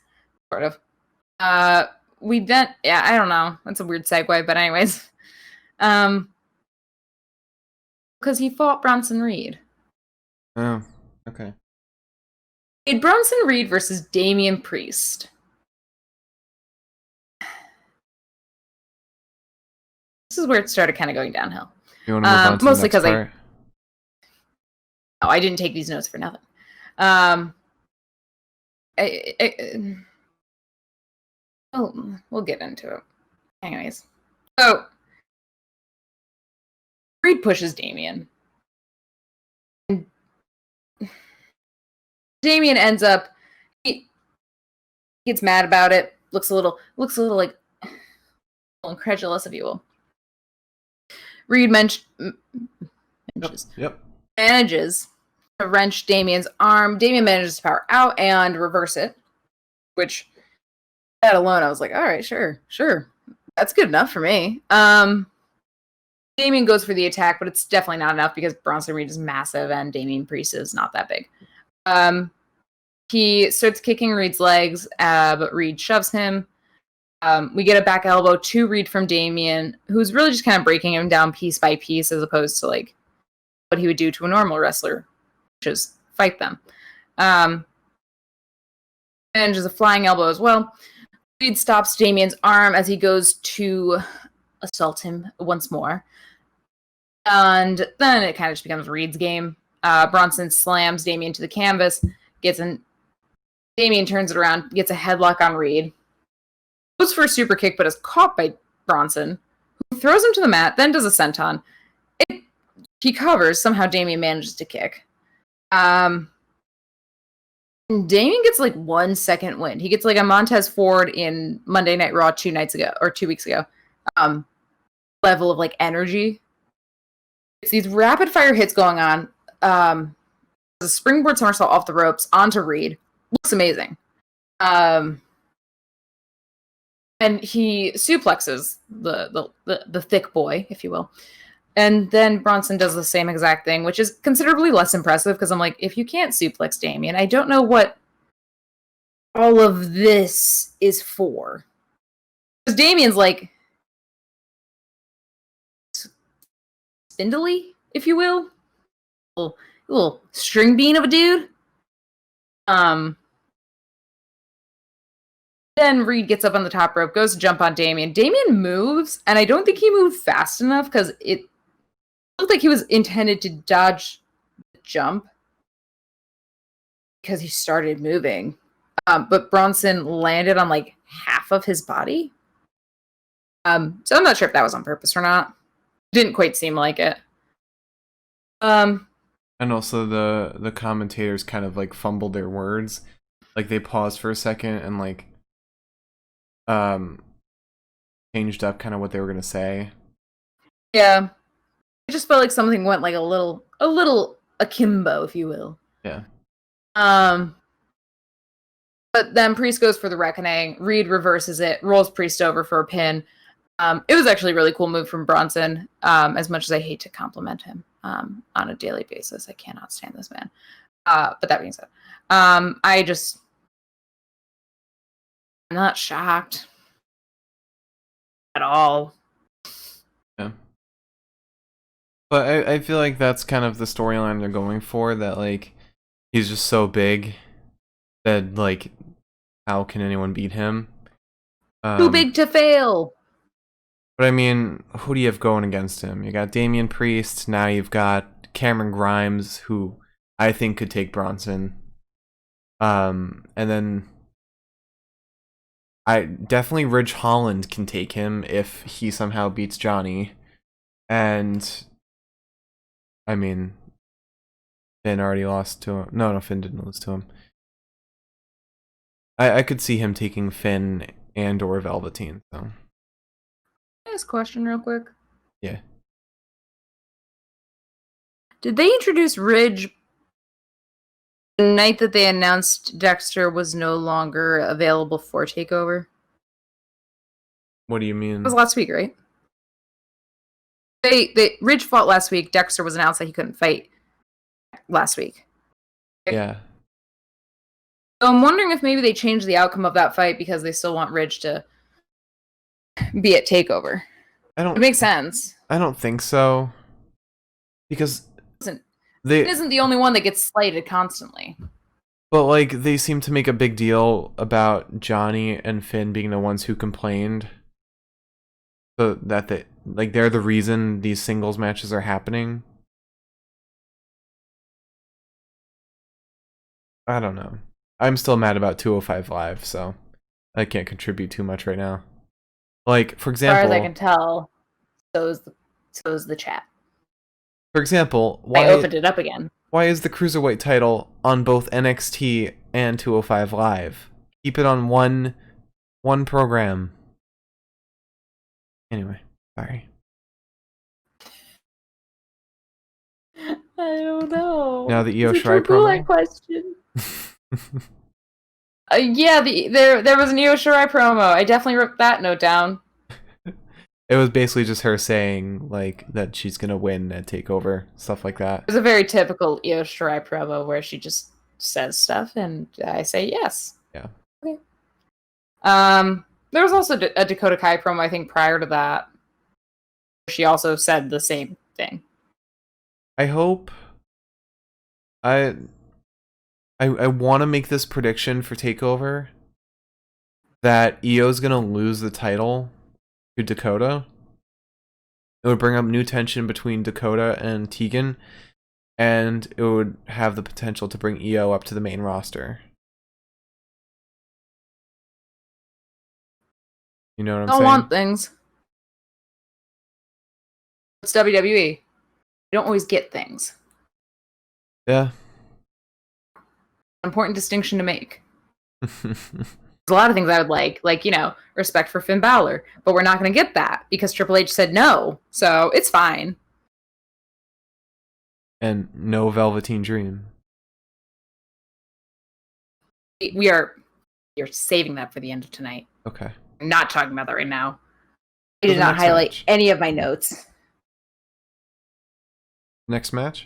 sort of. I don't know. That's a weird segue, but anyways. Because he fought Bronson Reed. Oh, okay. He had Bronson Reed versus Damian Priest. This is where it started kind of going downhill. You want to move on to mostly the next part? I didn't take these notes for nothing. We'll get into it. Anyways. So, Reed pushes Damian. And Damian ends up, he gets mad about it, looks a little like incredulous, if you will. Reed manages to wrench Damian's arm. Damian manages to power out and reverse it, which, that alone, I was like, all right, sure. That's good enough for me. Damian goes for the attack, but it's definitely not enough because Bronson Reed is massive and Damian Priest is not that big. He starts kicking Reed's legs, but Reed shoves him. We get a back elbow to Reed from Damian, who's really just kind of breaking him down piece by piece as opposed to like what he would do to a normal wrestler, which is fight them. And just a flying elbow as well. Reed stops Damian's arm as he goes to assault him once more. And then it kind of just becomes Reed's game. Bronson slams Damian to the canvas, Damian turns it around, gets a headlock on Reed, goes for a super kick, but is caught by Bronson, who throws him to the mat, then does a senton. He covers, somehow Damian manages to kick. Damian gets like 1 second win. He gets like a Montez Ford in Monday Night Raw 2 weeks ago. Level of like energy. It's these rapid fire hits going on. The springboard somersault off the ropes onto Reed. Looks amazing. And he suplexes the thick boy, if you will. And then Bronson does the same exact thing, which is considerably less impressive because I'm like, if you can't suplex Damian, I don't know what all of this is for. Because Damian's like spindly, if you will. A little string bean of a dude. Then Reed gets up on the top rope, goes to jump on Damian. Damian moves, and I don't think he moved fast enough because it looked like he was intended to dodge the jump because he started moving. But Bronson landed on like half of his body. So I'm not sure if that was on purpose or not. Didn't quite seem like it. And also the commentators kind of like fumbled their words. Like they paused for a second and like changed up kind of what they were gonna say. Yeah. It just felt like something went like a little akimbo, if you will. Yeah. But then Priest goes for the Reckoning. Reed reverses it, rolls Priest over for a pin. It was actually a really cool move from Bronson, as much as I hate to compliment him on a daily basis. I cannot stand this man. But that being said, I'm not shocked at all. Yeah. But I feel like that's kind of the storyline they're going for, that like he's just so big that like how can anyone beat him? Too big to fail. But I mean, who do you have going against him? You got Damian Priest, now you've got Cameron Grimes, who I think could take Bronson. And then I definitely Ridge Holland can take him if he somehow beats Johnny. And I mean, Finn already lost to him. No, Finn didn't lose to him. I could see him taking Finn and or Velveteen, so. Can I ask a question real quick? Yeah. Did they introduce Ridge the night that they announced Dexter was no longer available for TakeOver? What do you mean? It was last week, right? Ridge fought last week. Dexter was announced that he couldn't fight last week. Yeah. So I'm wondering if maybe they changed the outcome of that fight because they still want Ridge to be at TakeOver. It makes sense. I don't think so. Because it isn't the only one that gets slighted constantly. But like they seem to make a big deal about Johnny and Finn being the ones who complained. So that they're the reason these singles matches are happening. I don't know. I'm still mad about 205 Live, so I can't contribute too much right now. Like, for example, as far as I can tell, so is the chat. For example, I opened it up again. Why is the Cruiserweight title on both NXT and 205 Live? Keep it on one program. Anyway, sorry. I don't know. Now the Io Shirai promo. Question. Yeah, there was an Io Shirai promo. I definitely wrote that note down. It was basically just her saying like that she's gonna win at TakeOver, stuff like that. It was a very typical Io Shirai promo where she just says stuff and I say yes. Yeah. Okay. There was also a Dakota Kai promo I think prior to that. She also said the same thing. I hope. I want to make this prediction for TakeOver that Io's gonna lose the title to Dakota. It would bring up new tension between Dakota and Tegan, and it would have the potential to bring Io up to the main roster. You know what I'm saying? I want things. It's WWE. You don't always get things. Yeah. Important distinction to make. There's a lot of things I would like, respect for Finn Balor, but we're not going to get that because Triple H said no, so it's fine. And no Velveteen Dream. You're saving that for the end of tonight. Okay. I'm not talking about that right now. I did not highlight any of my notes. Next match?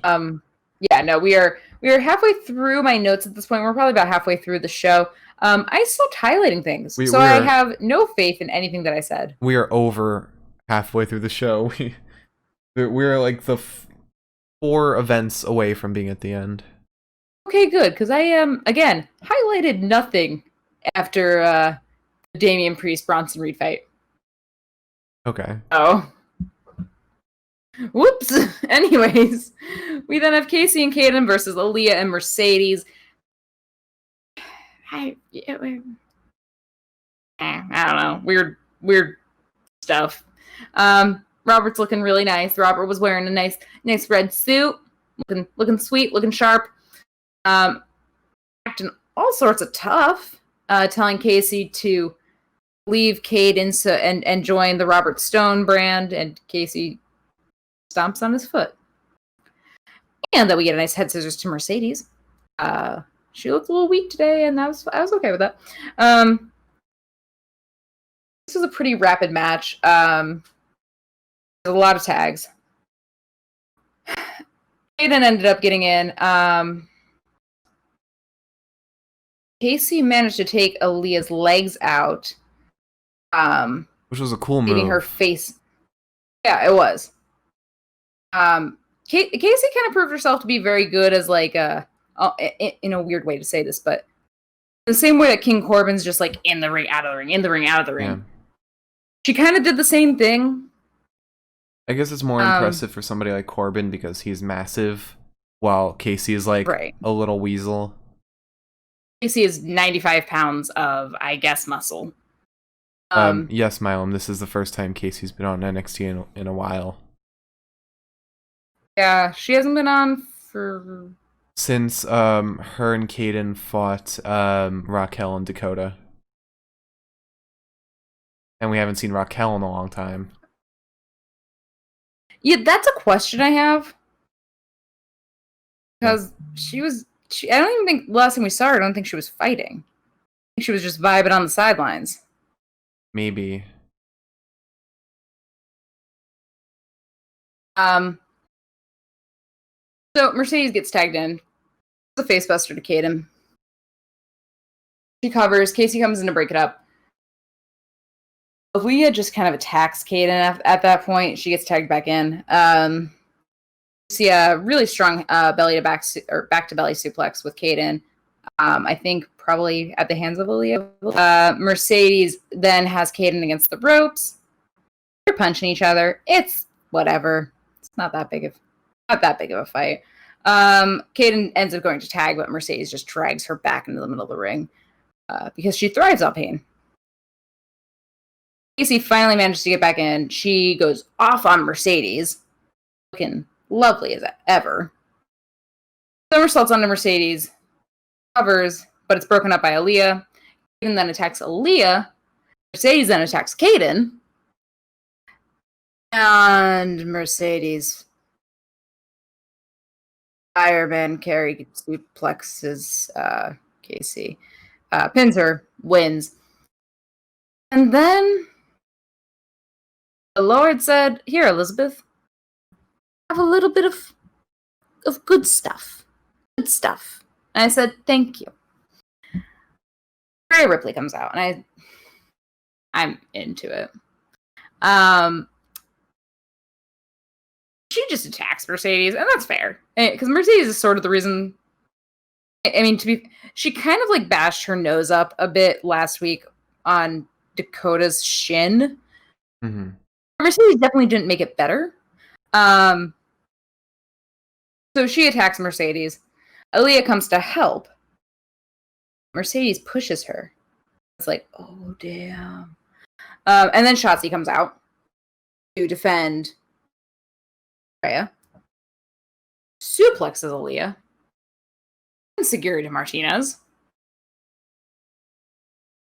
Yeah, no, we are halfway through my notes at this point. We're probably about halfway through the show. I stopped highlighting things, I have no faith in anything that I said. We are over halfway through the show. We're like the 4 events away from being at the end. Okay, good, because I again highlighted nothing after the Damian Priest Bronson Reed fight. Okay. Oh. Whoops. Anyways, we then have Casey and Kaden versus Aaliyah and Mercedes. I don't know. Weird stuff. Robert's looking really nice. Robert was wearing a nice red suit, looking sweet, looking sharp. Acting all sorts of tough, telling Casey to leave Cade and join the Robert Stone brand, and Casey stomps on his foot. And that we get a nice head scissors to Mercedes. she looked a little weak today, and I was okay with that. This was a pretty rapid match. There's a lot of tags. Aiden ended up getting in. Casey managed to take Aaliyah's legs out. Which was a cool move. Leaving her face. Yeah, it was. Casey kind of proved herself to be very good as like in a weird way to say this, but the same way that King Corbin's just like in the ring, out of the ring, in the ring, out of the ring. Yeah. She kind of did the same thing. I guess it's more impressive for somebody like Corbin because he's massive, while Casey is like a little weasel. Casey is 95 pounds of, I guess, muscle. Yes, Milam, this is the first time Casey's been on NXT in a while. Yeah, she hasn't been on for... Since her and Kaden fought Raquel and Dakota. And we haven't seen Raquel in a long time. Yeah, that's a question I have. Because I don't even think, last time we saw her, I don't think she was fighting. I think she was just vibing on the sidelines. Maybe. So Mercedes gets tagged in. It's a face buster to Kaden. She covers. Casey comes in to break it up. Aaliyah just kind of attacks Kaden at that point. She gets tagged back in. See a really strong belly to back or back to belly suplex with Kaden. I think probably at the hands of Aaliyah. Mercedes then has Kaden against the ropes. They're punching each other. It's whatever. It's not that big of a fight. Kaden ends up going to tag, but Mercedes just drags her back into the middle of the ring because she thrives on pain. Casey finally manages to get back in. She goes off on Mercedes, looking lovely as ever. Somersaults onto Mercedes, covers, but it's broken up by Aaliyah. Kaden then attacks Aaliyah. Mercedes then attacks Kaden. And Mercedes Fireman carry suplexes Casey. Pins her, wins. And then the Lord said, "Here, Elizabeth, have a little bit of good stuff. Good stuff." And I said, "Thank you." Rhea Ripley comes out, and I'm into it. She just attacks Mercedes, and that's fair. Because Mercedes is sort of the reason... I mean, she kind of like bashed her nose up a bit last week on Dakota's shin. Mm-hmm. Mercedes definitely didn't make it better. So she attacks Mercedes. Aaliyah comes to help. Mercedes pushes her. It's like, oh, damn. And then Shotzi comes out to defend Rhea. Suplexes Aaliyah. And Segura Martinez.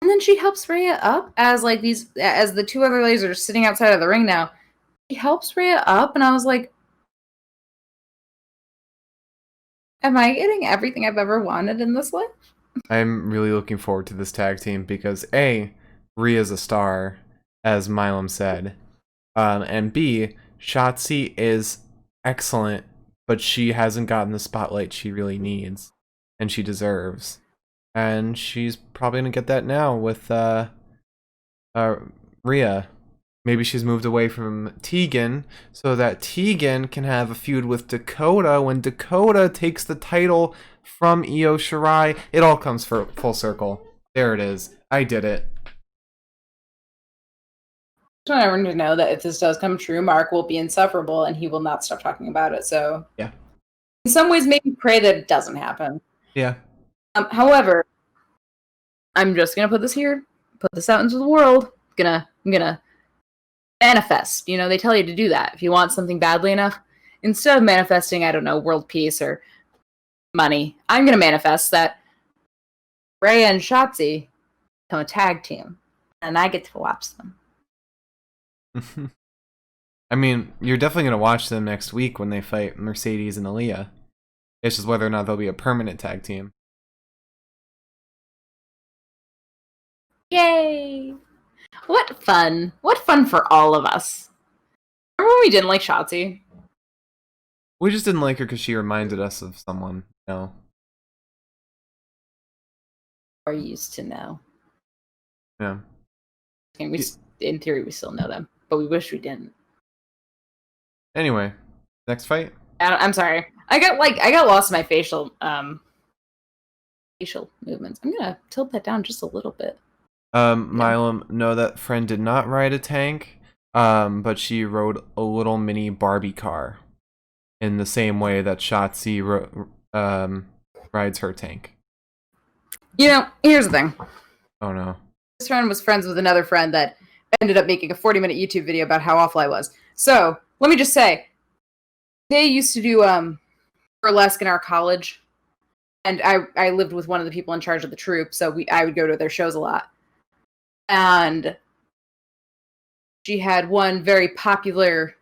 And then she helps Rhea up as the two other ladies are sitting outside of the ring now. She helps Rhea up, and I was like, am I getting everything I've ever wanted in this life? I'm really looking forward to this tag team because A, Rhea's a star, as Milam said. And B, Shotzi is excellent, but she hasn't gotten the spotlight she really needs and she deserves. And she's probably going to get that now with Rhea. Maybe she's moved away from Tegan so that Tegan can have a feud with Dakota when Dakota takes the title from Io Shirai. It all comes full circle. There it is. I did it. I want everyone to know that if this does come true, Mark will be insufferable and he will not stop talking about it. So, yeah. In some ways, maybe pray that it doesn't happen. Yeah. However, I'm just gonna put this out into the world. I'm gonna manifest. You know, they tell you to do that if you want something badly enough. Instead of manifesting, I don't know, world peace or money, I'm gonna manifest that Rhea and Shotzi become a tag team, and I get to watch them. I mean, you're definitely going to watch them next week when they fight Mercedes and Aaliyah. It's just whether or not they'll be a permanent tag team. Yay! What fun! What fun for all of us. Remember when we didn't like Shotzi? We just didn't like her because she reminded us of someone. No. Or used to know. Yeah. And in theory, we still know them, but we wish we didn't. Anyway, next fight. I'm sorry. I got lost in my facial movements. I'm gonna tilt that down just a little bit. Milam, no, that friend did not ride a tank, but she rode a little mini Barbie car in the same way that Shotzi rides her tank. You know, here's the thing. Oh no. This friend was friends with another friend that ended up making a 40-minute YouTube video about how awful I was. So, let me just say, they used to do burlesque in our college, and I lived with one of the people in charge of the troupe, so I would go to their shows a lot. And she had one very popular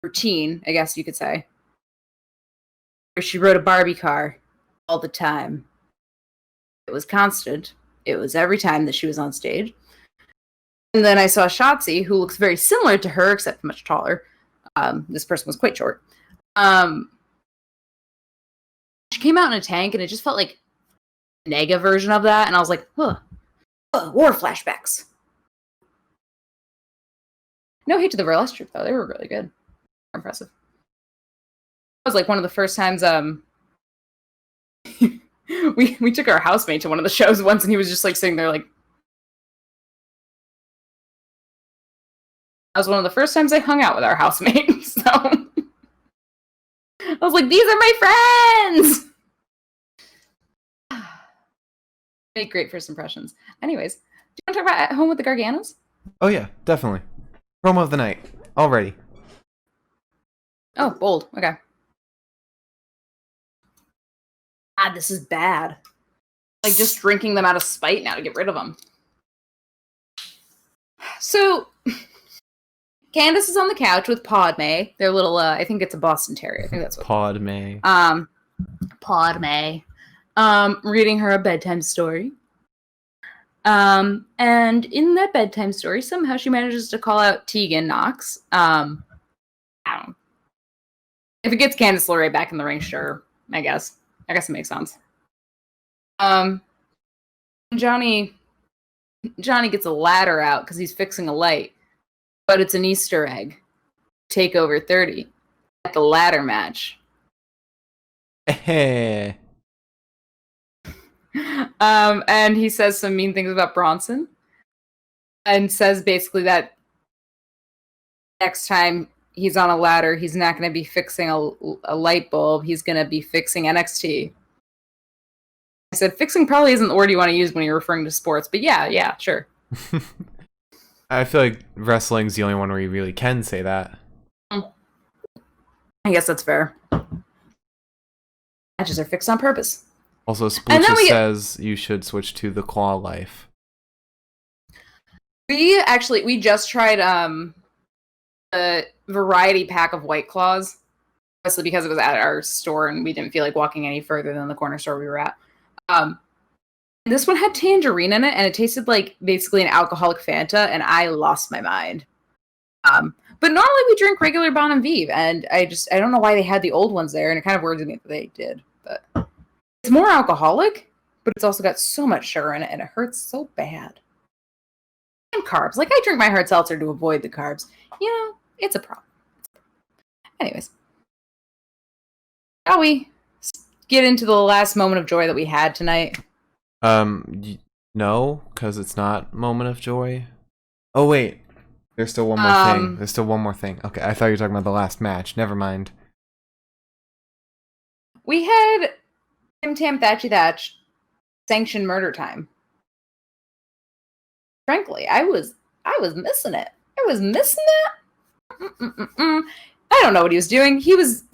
routine, I guess you could say, where she rode a Barbie car all the time. It was constant. It was every time that she was on stage. And then I saw Shotzi, who looks very similar to her, except much taller. This person was quite short. She came out in a tank, and it just felt like a nega version of that. And I was like, war flashbacks. No hate to the burlesque troupe, though. They were really good. Impressive. It was like one of the first times we took our housemate to one of the shows once, and he was just like sitting there like, that was one of the first times I hung out with our housemate. So I was like, these are my friends. Make great first impressions. Anyways, do you want to talk about At Home with the Garganos? Oh yeah, definitely. Promo of the night. Already. Oh, bold. Okay. God, this is bad. Like, just drinking them out of spite now to get rid of them. So, Candace is on the couch with Padme. Their little, I think it's a Boston Terrier. I think that's what. Padme. Padme. Reading her a bedtime story. And in that bedtime story, somehow she manages to call out Tegan Knox. I don't know. If it gets Candice LeRae back in the ring, sure. I guess it makes sense. Johnny gets a ladder out because he's fixing a light, but it's an Easter egg. Takeover 30 at the ladder match. And he says some mean things about Bronson, and says basically that next time he's on a ladder, he's not going to be fixing a light bulb. He's going to be fixing NXT. I said, fixing probably isn't the word you want to use when you're referring to sports, but yeah, sure. I feel like wrestling's the only one where you really can say that. I guess that's fair. Matches are fixed on purpose. Also, Splucha says you should switch to the claw life. We just tried a variety pack of White Claws, mostly because it was at our store and we didn't feel like walking any further than the corner store we were at. This one had tangerine in it, and it tasted like basically an alcoholic Fanta, and I lost my mind. But normally we drink regular Bon and Vive, and I don't know why they had the old ones there, and it kind of worried me that they did. But it's more alcoholic, but it's also got so much sugar in it, and it hurts so bad. And carbs. Like, I drink my hard seltzer to avoid the carbs. You know, it's a problem. Anyways. Shall we get into the last moment of joy that we had tonight? No, because it's not moment of joy. Oh, wait. There's still one more thing. There's still one more thing. Okay, I thought you were talking about the last match. Never mind. We had Tim Tam Thatchy Thatch sanctioned murder time. Frankly, I was missing it. I was missing it. I don't know what he was doing. He was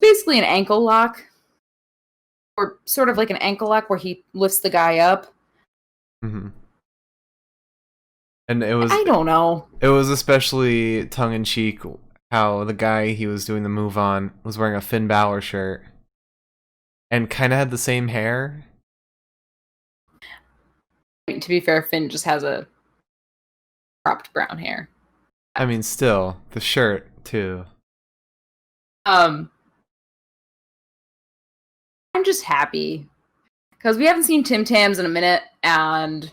basically an ankle lock. Or sort of like an ankle lock where he lifts the guy up. Mm-hmm. And it was... I don't know. It was especially tongue-in-cheek how the guy he was doing the move on was wearing a Finn Balor shirt. And kind of had the same hair. I mean, to be fair, Finn just has a cropped brown hair. I mean, still, the shirt, too. I'm just happy because we haven't seen Tim Tams in a minute, and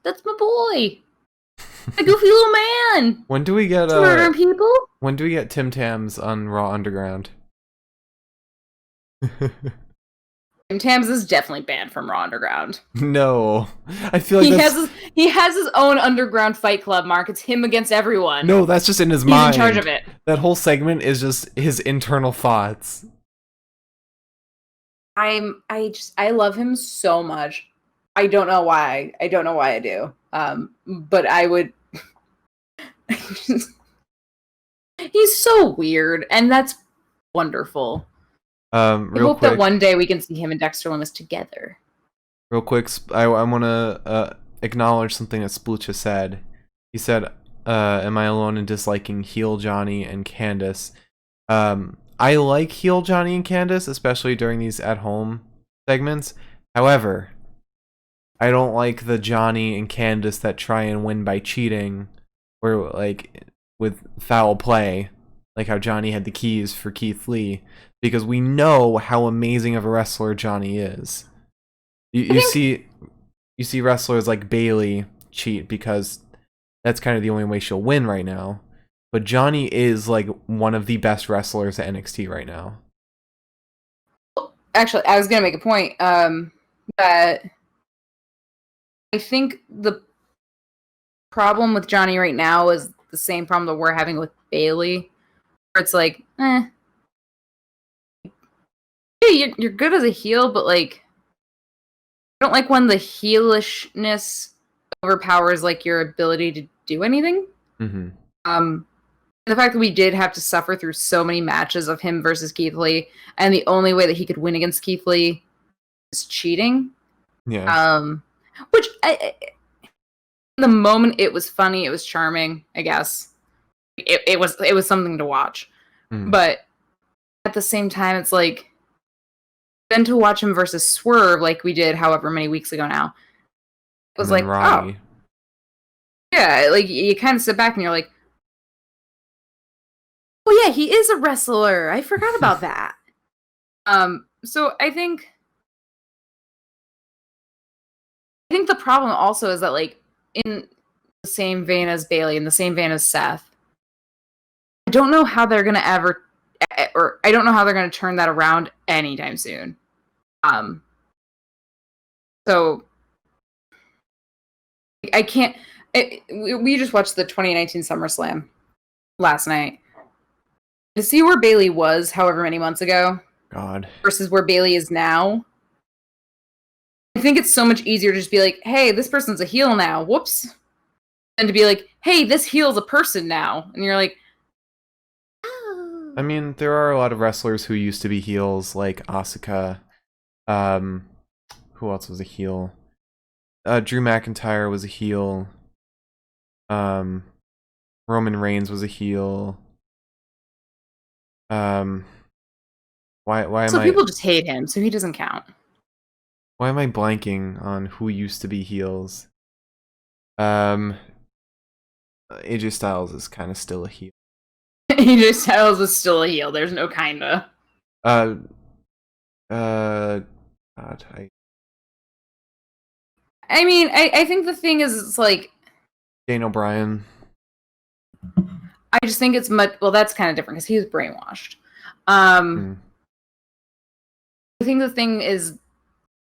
that's my boy, a goofy little man. When do we get murdering people? When do we get Tim Tams on Raw Underground? Tim Tams is definitely banned from Raw Underground. No, I feel like he has his own underground fight club. Mark, it's him against everyone. No, that's just in his mind. He's in charge of it. That whole segment is just his internal thoughts. I love him so much. I don't know why. I don't know why I do. But I would. He's so weird, and that's wonderful. I hope that one day we can see him and Dexter Lumis together. Real quick, I want to acknowledge something that Splucha said. He said, am I alone in disliking heel Johnny and Candace? I like heel Johnny and Candace, especially during these at-home segments. However, I don't like the Johnny and Candace that try and win by cheating, or like with foul play, like how Johnny had the keys for Keith Lee, because we know how amazing of a wrestler Johnny is. You see wrestlers like Bayley cheat because that's kind of the only way she'll win right now. But Johnny is like one of the best wrestlers at NXT right now. Actually, I was gonna make a point that I think the problem with Johnny right now is the same problem that we're having with Bayley, where it's like, yeah, you're good as a heel, but like, I don't like when the heelishness overpowers like your ability to do anything. Mm-hmm. The fact that we did have to suffer through so many matches of him versus Keith Lee, and the only way that he could win against Keith Lee is cheating. Yeah. Which in the moment it was funny, it was charming, I guess. It was something to watch. But at the same time, it's like, then to watch him versus Swerve like we did however many weeks ago now, it was like, Roddy. Oh. Yeah, like you kind of sit back and you're like, oh yeah, he is a wrestler. I forgot about that. So I think the problem also is that, like, in the same vein as Bayley, in the same vein as Seth, I don't know how they're gonna ever, or I don't know how they're gonna turn that around anytime soon. So I can't. We just watched the 2019 SummerSlam last night. To see where Bayley was however many months ago, God, versus where Bayley is now, I think it's so much easier to just be like, hey, this person's a heel now, whoops, than to be like, hey, this heel's a person now, and you're like, oh. I mean, there are a lot of wrestlers who used to be heels, like Asuka. Who else was a heel? Drew McIntyre was a heel. Roman Reigns was a heel. Why am So people just hate him, so he doesn't count. Why am I blanking on who used to be heels? AJ Styles is kind of still a heel. AJ Styles is still a heel. There's no kinda. God, I mean, I think the thing is, it's like Daniel Bryan. I just think it's much. Well, that's kind of different because he was brainwashed. I think the thing is,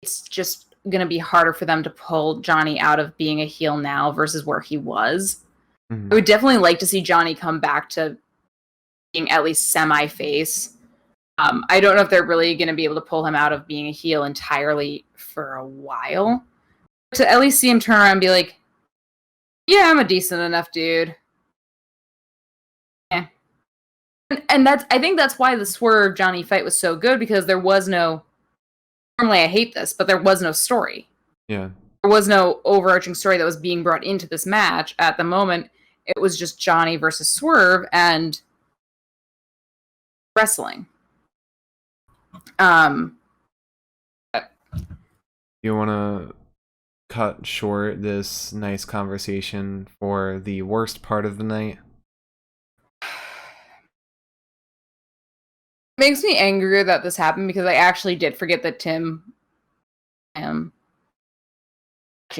it's just gonna be harder for them to pull Johnny out of being a heel now versus where he was. I would definitely like to see Johnny come back to being at least semi-face. I don't know if they're really going to be able to pull him out of being a heel entirely for a while. To at least see him turn around and be like, yeah, I'm a decent enough dude. Yeah. And I think that's why the Swerve Johnny fight was so good, because there was no, normally I hate this, but there was no story. Yeah. There was no overarching story that was being brought into this match at the moment. It was just Johnny versus Swerve and wrestling. You want to cut short this nice conversation for the worst part of the night? Makes me angrier that this happened because I actually did forget that Tim actually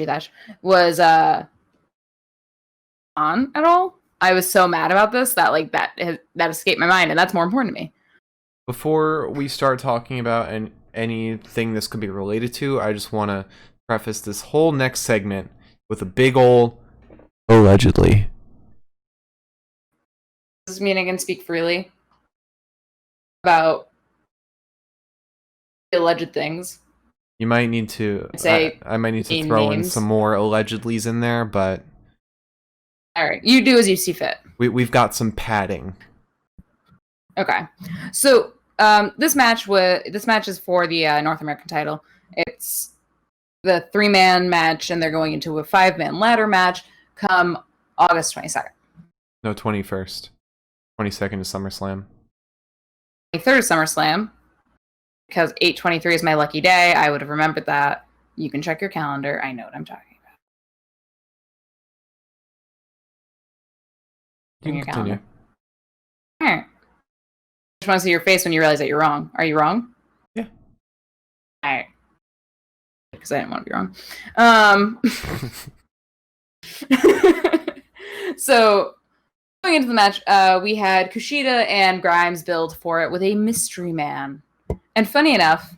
that was on at all. I was so mad about this that like that escaped my mind, and that's more important to me. Before we start talking about anything this could be related to, I just want to preface this whole next segment with a big ol' allegedly. Does this mean I can speak freely about alleged things? You might need to Say I might need to name throw in names. some more allegedlys in there, but All right, you do as you see fit. we've got some padding. Okay, so this match is for the North American title. It's the 3-man match, and they're going into a 5-man ladder match come August 22nd. No, 21st. 22nd is SummerSlam. 23rd is SummerSlam, because 8/23 is my lucky day. I would have remembered that. You can check your calendar. I know what I'm talking about. You can continue. All right. I just want to see your face when you realize that you're wrong. Are you wrong? Yeah. All right. Because I didn't want to be wrong. So, going into the match, we had Kushida and Grimes build for it with a mystery man. And funny enough,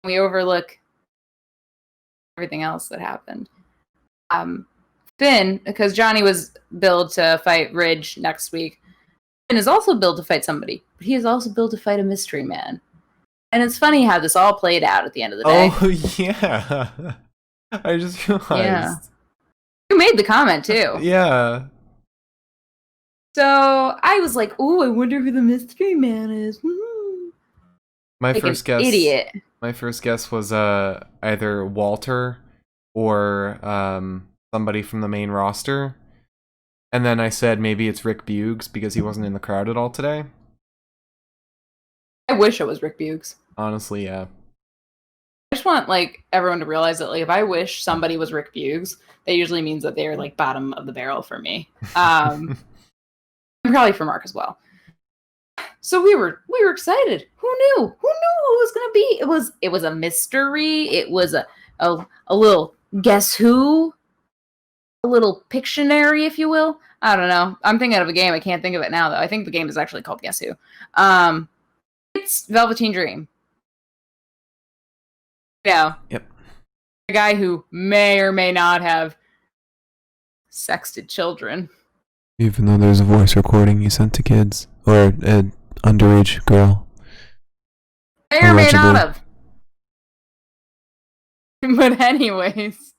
we overlook everything else that happened. Finn, because Johnny was billed to fight Ridge next week, Finn is also billed to fight somebody, but he is also billed to fight a mystery man. And it's funny how this all played out at the end of the day. Oh, yeah. I just realized. Yeah. You made the comment, too. Yeah. So I was like, "Oh, I wonder who the mystery man is." My like first an guess. idiot. My first guess was either Walter or somebody from the main roster, and then I said maybe it's Rick Buggs because he wasn't in the crowd at all today. I wish it was Rick Buggs. Honestly, yeah. I just want like everyone to realize that like if I wish somebody was Rick Buggs, that usually means that they're like bottom of the barrel for me. And probably for Mark as well. So we were excited. Who knew? Who knew who it was gonna be? It was a mystery. It was a little guess who, a little Pictionary, if you will. I don't know. I'm thinking of a game. I can't think of it now though. I think the game is actually called Guess Who. It's Velveteen Dream. Yeah. Yep. A guy who may or may not have sexted children. Even though there's a voice recording you sent to kids or an underage girl. May or may not have. But anyways,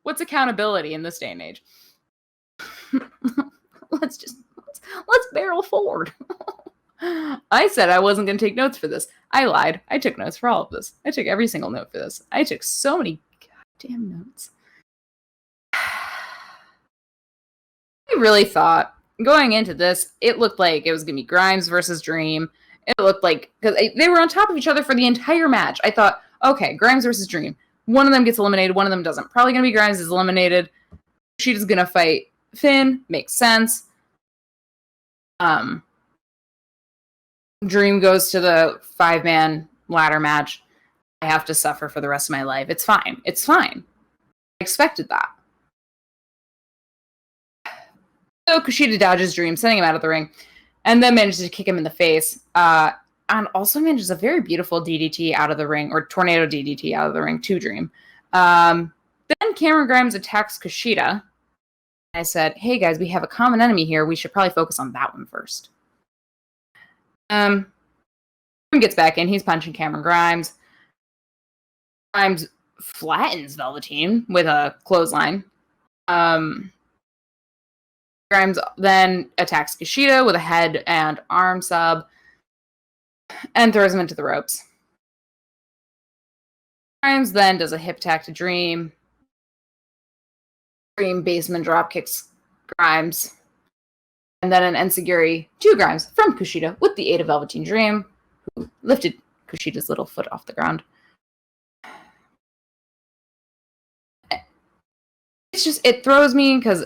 what's accountability in this day and age? let's barrel forward. I said I wasn't going to take notes for this. I lied. I took notes for all of this. I took every single note for this. I took so many goddamn notes. I really thought going into this, it looked like it was going to be Grimes versus Dream. It looked like, because they were on top of each other for the entire match. I thought, okay, Grimes versus Dream. One of them gets eliminated, one of them doesn't. Probably going to be Grimes is eliminated. She's going to fight Finn. Makes sense. Dream goes to the 5-man ladder match. I have to suffer for the rest of my life. It's fine. It's fine. I expected that. So Kushida dodges Dream, sending him out of the ring, and then manages to kick him in the face. And also manages a very beautiful DDT out of the ring, or tornado DDT out of the ring to Dream. Then Cameron Grimes attacks Kushida. I said, hey guys, we have a common enemy here. We should probably focus on that one first. Dream gets back in. He's punching Cameron Grimes. Grimes flattens Velveteen with a clothesline. Grimes then attacks Kushida with a head and arm sub and throws him into the ropes. Grimes then does a hip attack to Dream. Dream basement drop kicks Grimes. And then an enziguri to Grimes from Kushida with the aid of Velveteen Dream, who lifted Kushida's little foot off the ground. it throws me because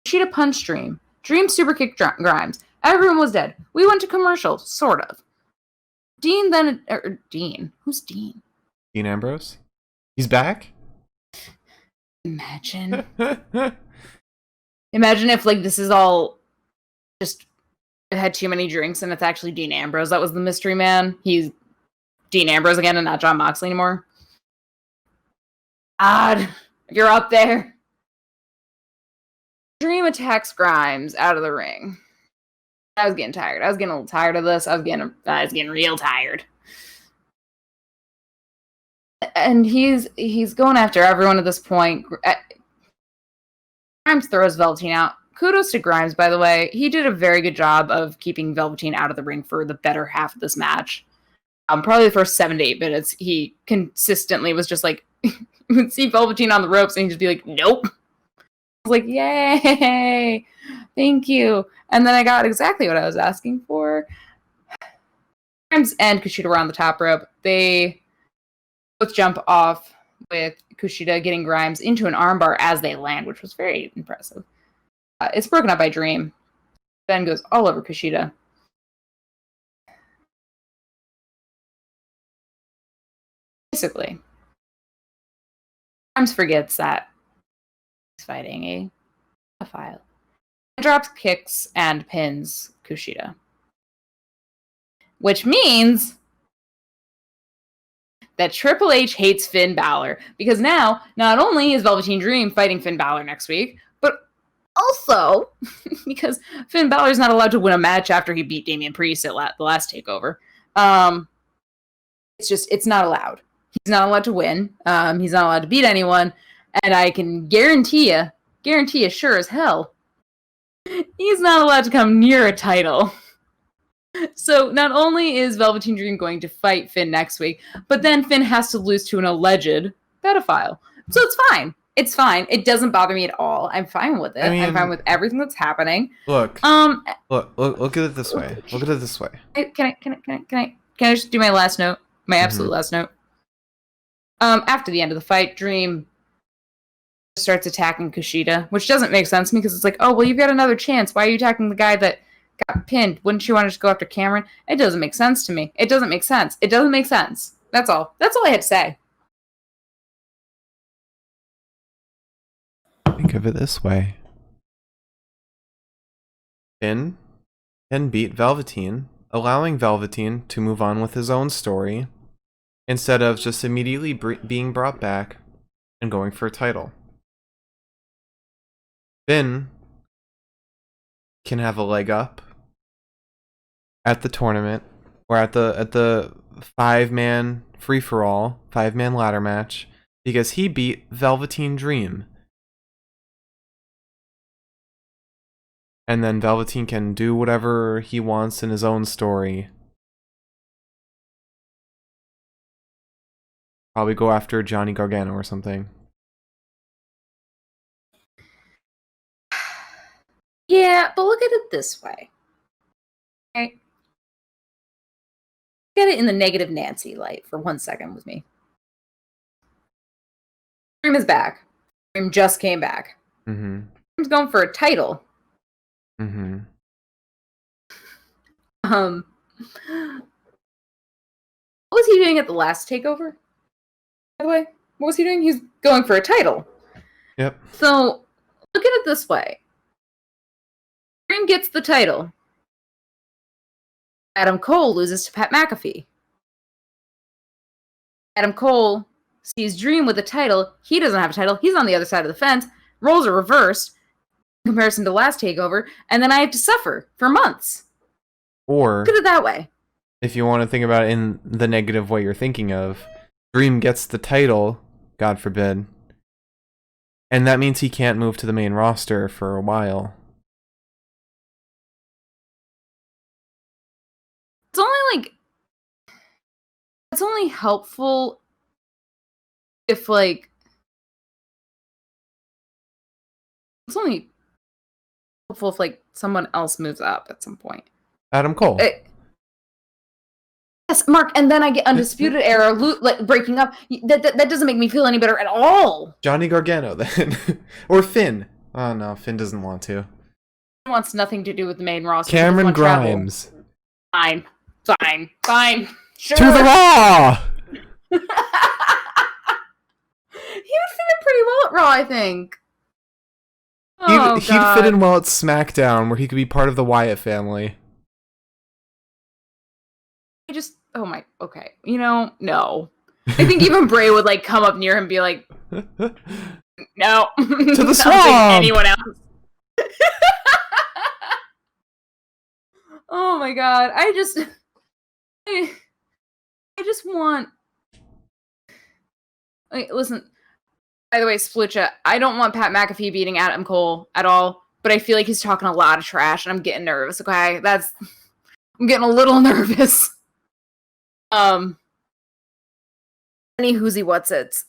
Kushida punched Dream. Dream super kicked Grimes. Everyone was dead. We went to commercial, sort of. Dean then... Dean? Who's Dean? Dean Ambrose? He's back? Imagine. Imagine if, like, this is all just... It had too many drinks and it's actually Dean Ambrose. That was the mystery man. He's Dean Ambrose again and not Jon Moxley anymore. Odd. You're up there. Dream attacks Grimes out of the ring. I was getting tired. I was getting a little tired of this. I was getting real tired. And he's going after everyone at this point. Grimes throws Velveteen out. Kudos to Grimes, by the way. He did a very good job of keeping Velveteen out of the ring for the better half of this match. Probably the first 7 to 8 minutes, he consistently was just like, you would see Velveteen on the ropes and he'd just be like, nope. I was like, yay, thank you. And then I got exactly what I was asking for. Grimes and Kushida were on the top rope. They both jump off with Kushida getting Grimes into an armbar as they land, which was very impressive. It's broken up by Dream. Ben goes all over Kushida. Basically, Grimes forgets that he's fighting a pedophile. Drops kicks and pins Kushida. Which means that Triple H hates Finn Balor. Because now, not only is Velveteen Dream fighting Finn Balor next week, but also because Finn Balor's not allowed to win a match after he beat Damian Priest at the last TakeOver. It's not allowed. He's not allowed to win. He's not allowed to beat anyone. And I can guarantee you sure as hell, he's not allowed to come near a title. So not only is Velveteen Dream going to fight Finn next week, but then Finn has to lose to an alleged pedophile. So it's fine. It's fine. It doesn't bother me at all. I'm fine with it. I'm fine with everything that's happening. Look at it this way. Look at it this way. Can I just do my last note? My absolute last note. After the end of the fight, Dream starts attacking Kushida, which doesn't make sense because it's like, oh, well, you've got another chance. Why are you attacking the guy that got pinned? Wouldn't you want to just go after Cameron? It doesn't make sense to me. It doesn't make sense. It doesn't make sense. That's all. That's all I had to say. Think of it this way. Finn can beat Velveteen, allowing Velveteen to move on with his own story, instead of just immediately being brought back and going for a title. Finn can have a leg up at the tournament, or at the 5-man free-for-all, 5-man ladder match, because he beat Velveteen Dream. And then Velveteen can do whatever he wants in his own story. Probably go after Johnny Gargano or something. Yeah, but look at it this way. Okay? Look at it in the negative Nancy light for 1 second with me. Dream is back. Dream just came back. Dream's going for a title. What was he doing at the last TakeOver? By the way, what was he doing? He's going for a title. Yep. So, look at it this way. Dream gets the title. Adam Cole loses to Pat McAfee. Adam Cole sees Dream with a title. He doesn't have a title. He's on the other side of the fence. Roles are reversed in comparison to last TakeOver. And then I have to suffer for months. Or, look at it that way. If you want to think about it in the negative way you're thinking of, Dream gets the title, God forbid, and that means he can't move to the main roster for a while. It's only helpful if, like, someone else moves up at some point. Adam Cole. Yes, Mark, and then I get Undisputed Era breaking up. That doesn't make me feel any better at all. Johnny Gargano, then. Or Finn. Oh, no, Finn doesn't want to. He wants nothing to do with the main roster. Cameron Grimes. Fine. Sure. To the Raw! He would fit in pretty well at Raw, I think. He'd fit in well at SmackDown, where he could be part of the Wyatt family. Okay. No. I think even Bray would, like, come up near him and be like, no. To the swamp! Anyone else. Oh my god. I just want... Listen, by the way, Splucha, I don't want Pat McAfee beating Adam Cole at all, but I feel like he's talking a lot of trash, and I'm getting nervous, okay? I'm getting a little nervous. Any whoozy what's-its.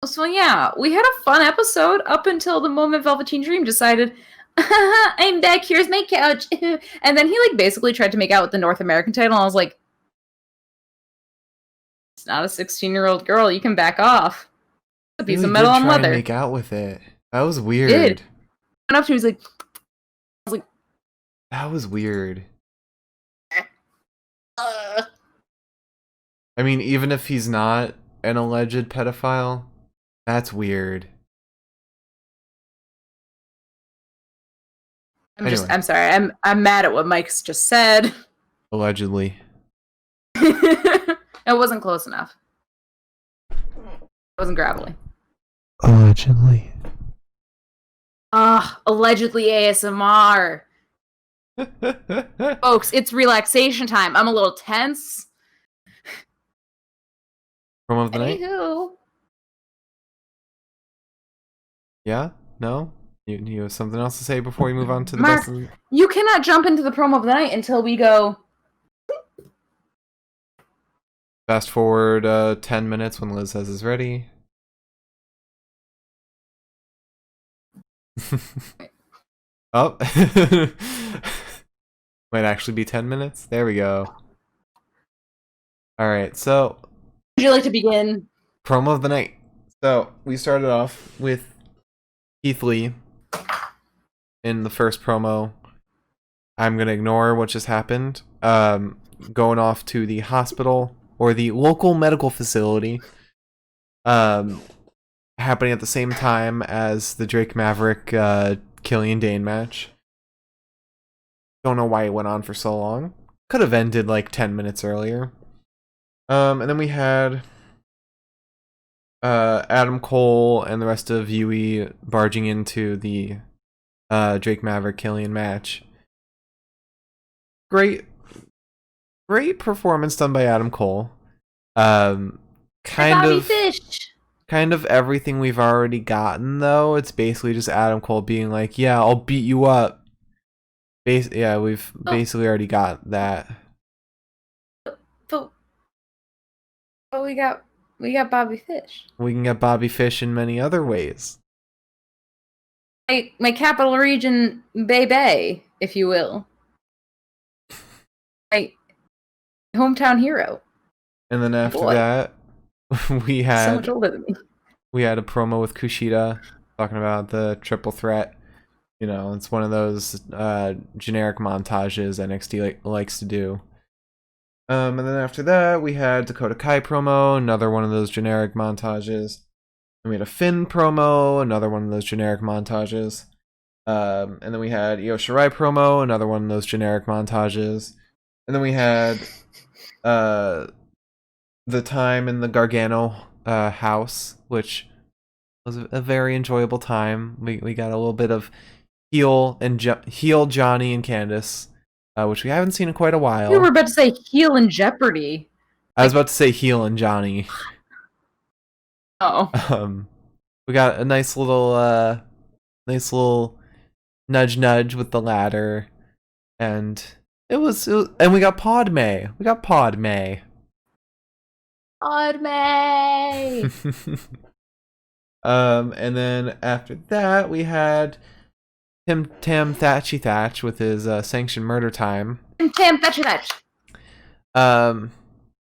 So yeah, we had a fun episode up until the moment Velveteen Dream decided, I'm back, here's my couch. And then he, like, basically tried to make out with the North American title, and I was like, it's not a 16-year-old girl, you can back off. A piece of metal on leather. Make out with it. That was weird. He did. Went up to him, he was like, that was weird. I mean, even if he's not an alleged pedophile, that's weird. I'm sorry, I'm mad at what Mike's just said. Allegedly. It wasn't close enough. It wasn't gravelly. Allegedly. Allegedly ASMR. Folks, it's relaxation time. I'm a little tense. Promo of the night? Anywho. Yeah? No? You have something else to say before we move on to the Mark, best of the... You cannot jump into the promo of the night until we go... Fast forward 10 minutes when Liz says is ready. Oh. Might actually be 10 minutes. There we go. Alright, so... Would you like to begin? Promo of the night. So, we started off with Keith Lee in the first promo. I'm gonna ignore what just happened. Going off to the hospital, or the local medical facility. Happening at the same time as the Drake Maverick Killian Dane match. Don't know why it went on for so long. Could have ended like 10 minutes earlier. And then we had Adam Cole and the rest of UE barging into the Drake Maverick Killian match. Great performance done by Adam Cole. Kind of everything we've already gotten, though. It's basically just Adam Cole being like, yeah, I'll beat you up. We've basically already got that. But we got Bobby Fish. We can get Bobby Fish in many other ways. My capital region baby, if you will. My hometown hero. And then after that, we had so much older than me. We had a promo with Kushida talking about the triple threat. You know, it's one of those generic montages NXT likes to do. And then after that, we had Dakota Kai promo, another one of those generic montages. And we had a Finn promo, another one of those generic montages. And then we had Io Shirai promo, another one of those generic montages. And then we had the time in the Gargano house, which was a very enjoyable time. We got a little bit of heel Johnny and Candice, which we haven't seen in quite a while. You were about to say heel in Jeopardy. I was about to say heel and Johnny. Oh. We got a nice little nudge with the ladder, and and we got Padme. And then after that, we had Tim Tam Thatchy Thatch with his sanctioned murder time. Tim Tam Thatchy Thatch. Um,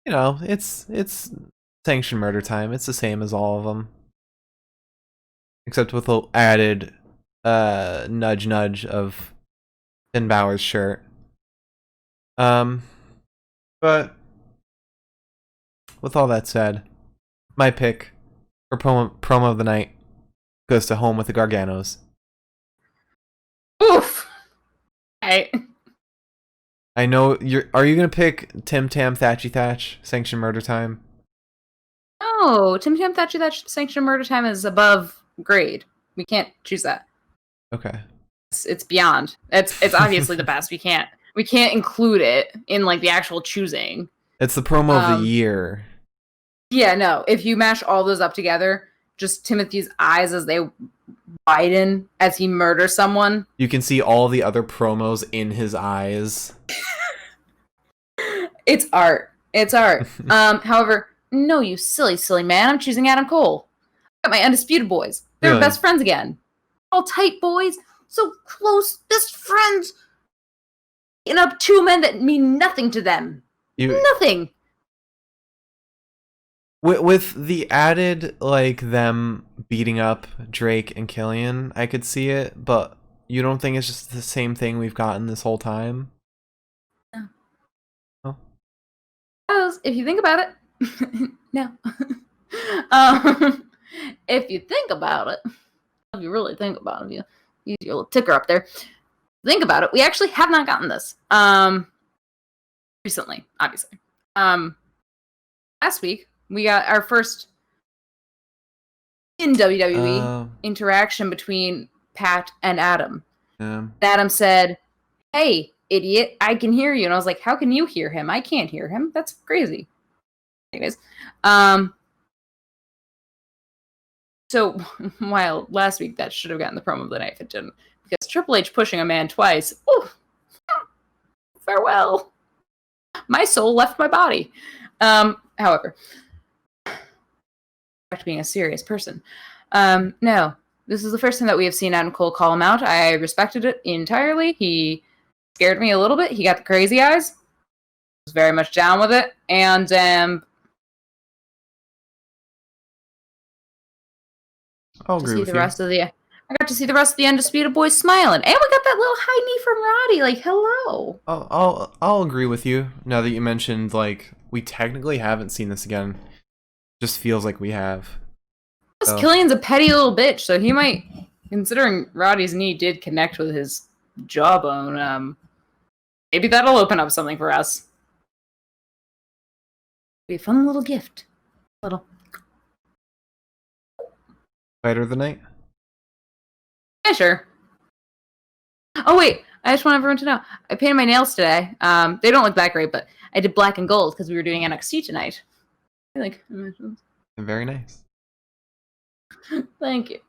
it's sanctioned murder time. It's the same as all of them, except with a added nudge nudge of Finn Balor's shirt. But with all that said, my pick for promo of the night goes to Home with the Garganos. Oof. I know you're. Are you gonna pick Tim Tam Thatchy Thatch Sanctioned Murder Time? No, Tim Tam Thatchy Thatch Sanctioned Murder Time is above grade. We can't choose that. Okay. It's beyond. It's obviously the best. We can't include it in like the actual choosing. It's the promo of the year. Yeah, no. If you mash all those up together, just Timothy's eyes as they widen as he murders someone. You can see all the other promos in his eyes. It's art. It's art. However, no, you silly, silly man. I'm choosing Adam Cole. I got my Undisputed Boys. They're Really? best friends again. All tight boys. So close. Best friends. And up two men that mean nothing to them. Nothing. With the added, like, them beating up Drake and Killian, I could see it, but you don't think it's just the same thing we've gotten this whole time? No. Oh. If you think about it, no. If you think about it, if you really think about it, you use your little ticker up there. Think about it. We actually have not gotten this. Recently, obviously. Last week, we got our first in WWE interaction between Pat and Adam. Adam said, "Hey, idiot, I can hear you." And I was like, "How can you hear him? I can't hear him. That's crazy." Anyways, so while last week that should have gotten the promo of the night, if it didn't, because Triple H pushing a man twice. Ooh, farewell. My soul left my body. However, back to being a serious person. No, this is the first time that we have seen Adam Cole call him out. I respected it entirely. He scared me a little bit. He got the crazy eyes. Was very much down with it. And I'll agree with you. I got to see the rest of the Undisputed Boys smiling. And we got that little high knee from Roddy. Like, hello. I'll agree with you. Now that you mentioned, like, we technically haven't seen this again. Just feels like we have. So. Killian's a petty little bitch, so he might, considering Roddy's knee did connect with his jawbone, maybe that'll open up something for us. Be a fun little gift. Fighter of the night? Yeah, sure. Oh, wait. I just want everyone to know. I painted my nails today. They don't look that great, but I did black and gold because we were doing NXT tonight. Very nice. Thank you.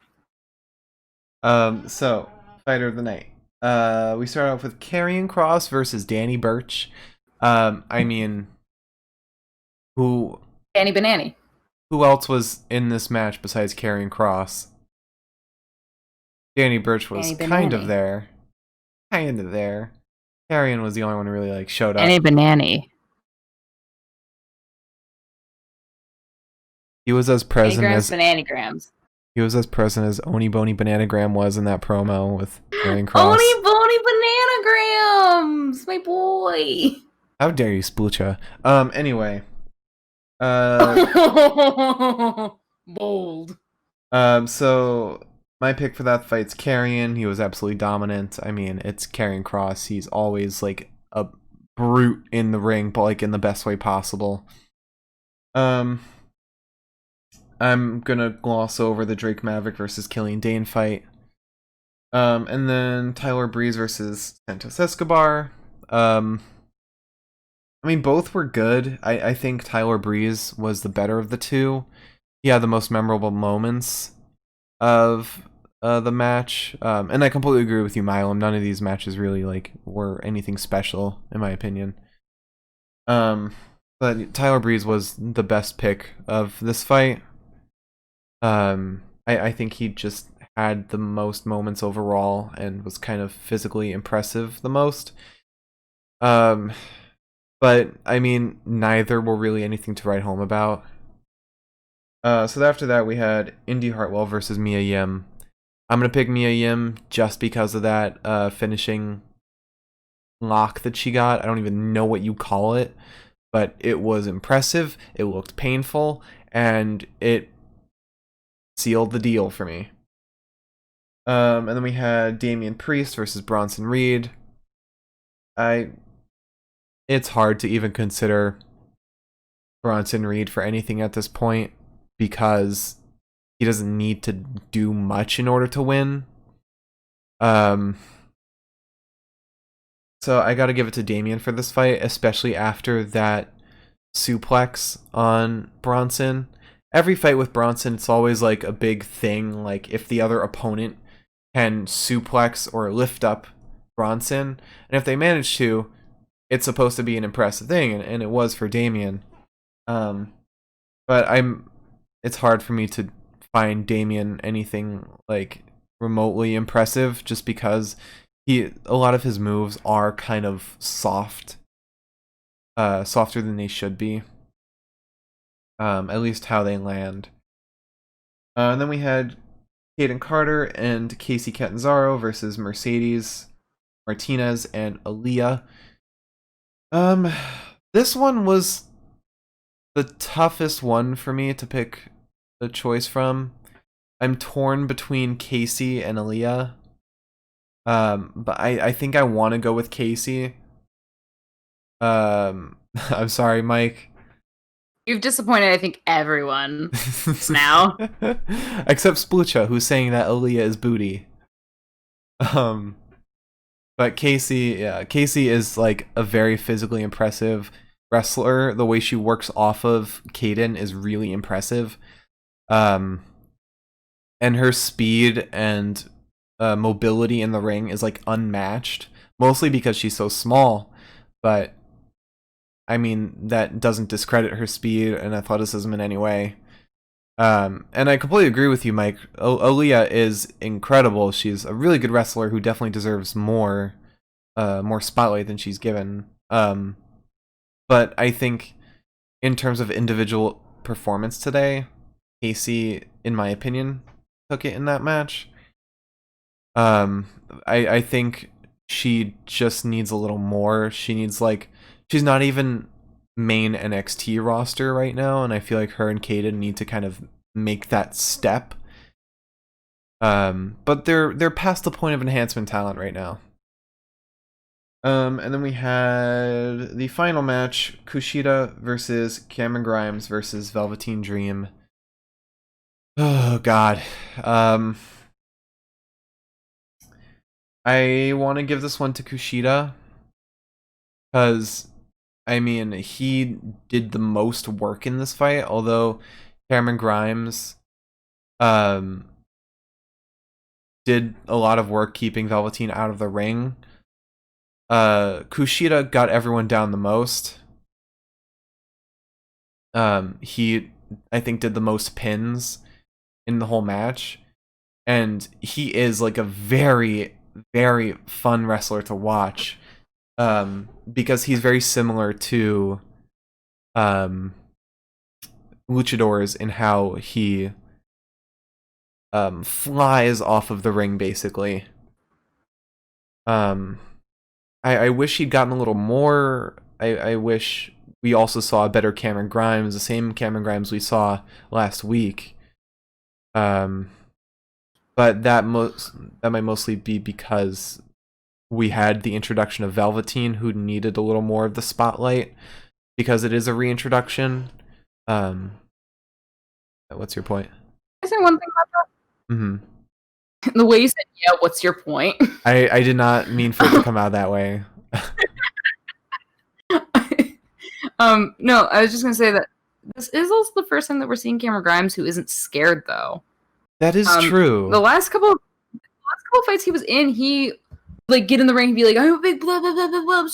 So, Fighter of the night. We start off with Karrion Kross versus Danny Burch. I mean, Danny Banani. Who else was in this match besides Karrion Kross? Danny Burch was kind of there. Karrion was the only one who really, like, showed up. Danny Banani. He was as present as Bananagrams. He was as present as Oni Boni Bananagram was in that promo with Karrion Kross. Oni Boni Bananagrams, my boy. How dare you, Splucha? Anyway. Bold. So my pick for that fight's Karrion. He was absolutely dominant. I mean, it's Karrion Kross. He's always like a brute in the ring, but like in the best way possible. I'm gonna gloss over the Drake Maverick versus Killian Dane fight. And then Tyler Breeze versus Santos Escobar. I mean, both were good. I think Tyler Breeze was the better of the two. He had the most memorable moments of the match. And I completely agree with you, Milam. None of these matches really like were anything special, in my opinion. But Tyler Breeze was the best pick of this fight. I think he just had the most moments overall and was kind of physically impressive the most. But But I mean, neither were really anything to write home about. So after that, we had Indy Hartwell versus Mia Yim. I'm gonna pick Mia Yim just because of that finishing lock that she got. I don't even know what you call it, but it was impressive. It looked painful, and it sealed the deal for me. And then we had Damian Priest versus Bronson Reed. It's hard to even consider Bronson Reed for anything at this point because he doesn't need to do much in order to win. So I got to give it to Damian for this fight, especially after that suplex on Bronson. Every fight with Bronson, it's always like a big thing. Like if the other opponent can suplex or lift up Bronson, and if they manage to, it's supposed to be an impressive thing, and it was for Damian. But it's hard for me to find Damian anything like remotely impressive, just because a lot of his moves are kind of soft, softer than they should be. At least how they land. And then we had Kaden Carter and Casey Catanzaro versus Mercedes Martinez and Aaliyah. This one was the toughest one for me to pick a choice from. I'm torn between Casey and Aaliyah. But I think I want to go with Casey. I'm sorry, Mike. You've disappointed, I think, everyone now. Except Splucha, who's saying that Aaliyah is booty. But Casey is like a very physically impressive wrestler. The way she works off of Kaden is really impressive. And her speed and mobility in the ring is like unmatched, mostly because she's so small. But I mean, that doesn't discredit her speed and athleticism in any way. And I completely agree with you, Mike. Aaliyah is incredible. She's a really good wrestler who definitely deserves more spotlight than she's given. But I think in terms of individual performance today, Casey, in my opinion, took it in that match. I think she just needs a little more. She's not even main NXT roster right now, and I feel like her and Kaden need to kind of make that step. But they're past the point of enhancement talent right now. And then we had the final match, Kushida versus Cameron Grimes versus Velveteen Dream. Oh god. I want to give this one to Kushida because I mean, he did the most work in this fight, although Cameron Grimes did a lot of work keeping Velveteen out of the ring. Kushida got everyone down the most. He, I think, did the most pins in the whole match. And he is like a very, very fun wrestler to watch. Because he's very similar to luchadors in how he flies off of the ring, basically. I wish he'd gotten a little more. I wish we also saw a better Cameron Grimes, the same Cameron Grimes we saw last week. But that might mostly be because we had the introduction of Velveteen, who needed a little more of the spotlight because it is a reintroduction. What's your point? Can I say one thing about that? Mm-hmm. The way you said, yeah, what's your point? I did not mean for it to come out that way. No, I was just going to say that this is also the first time that we're seeing Cameron Grimes who isn't scared, though. That is true. The last couple fights he was in, he like get in the ring and be like, I'm a big blah blah blah blah blah.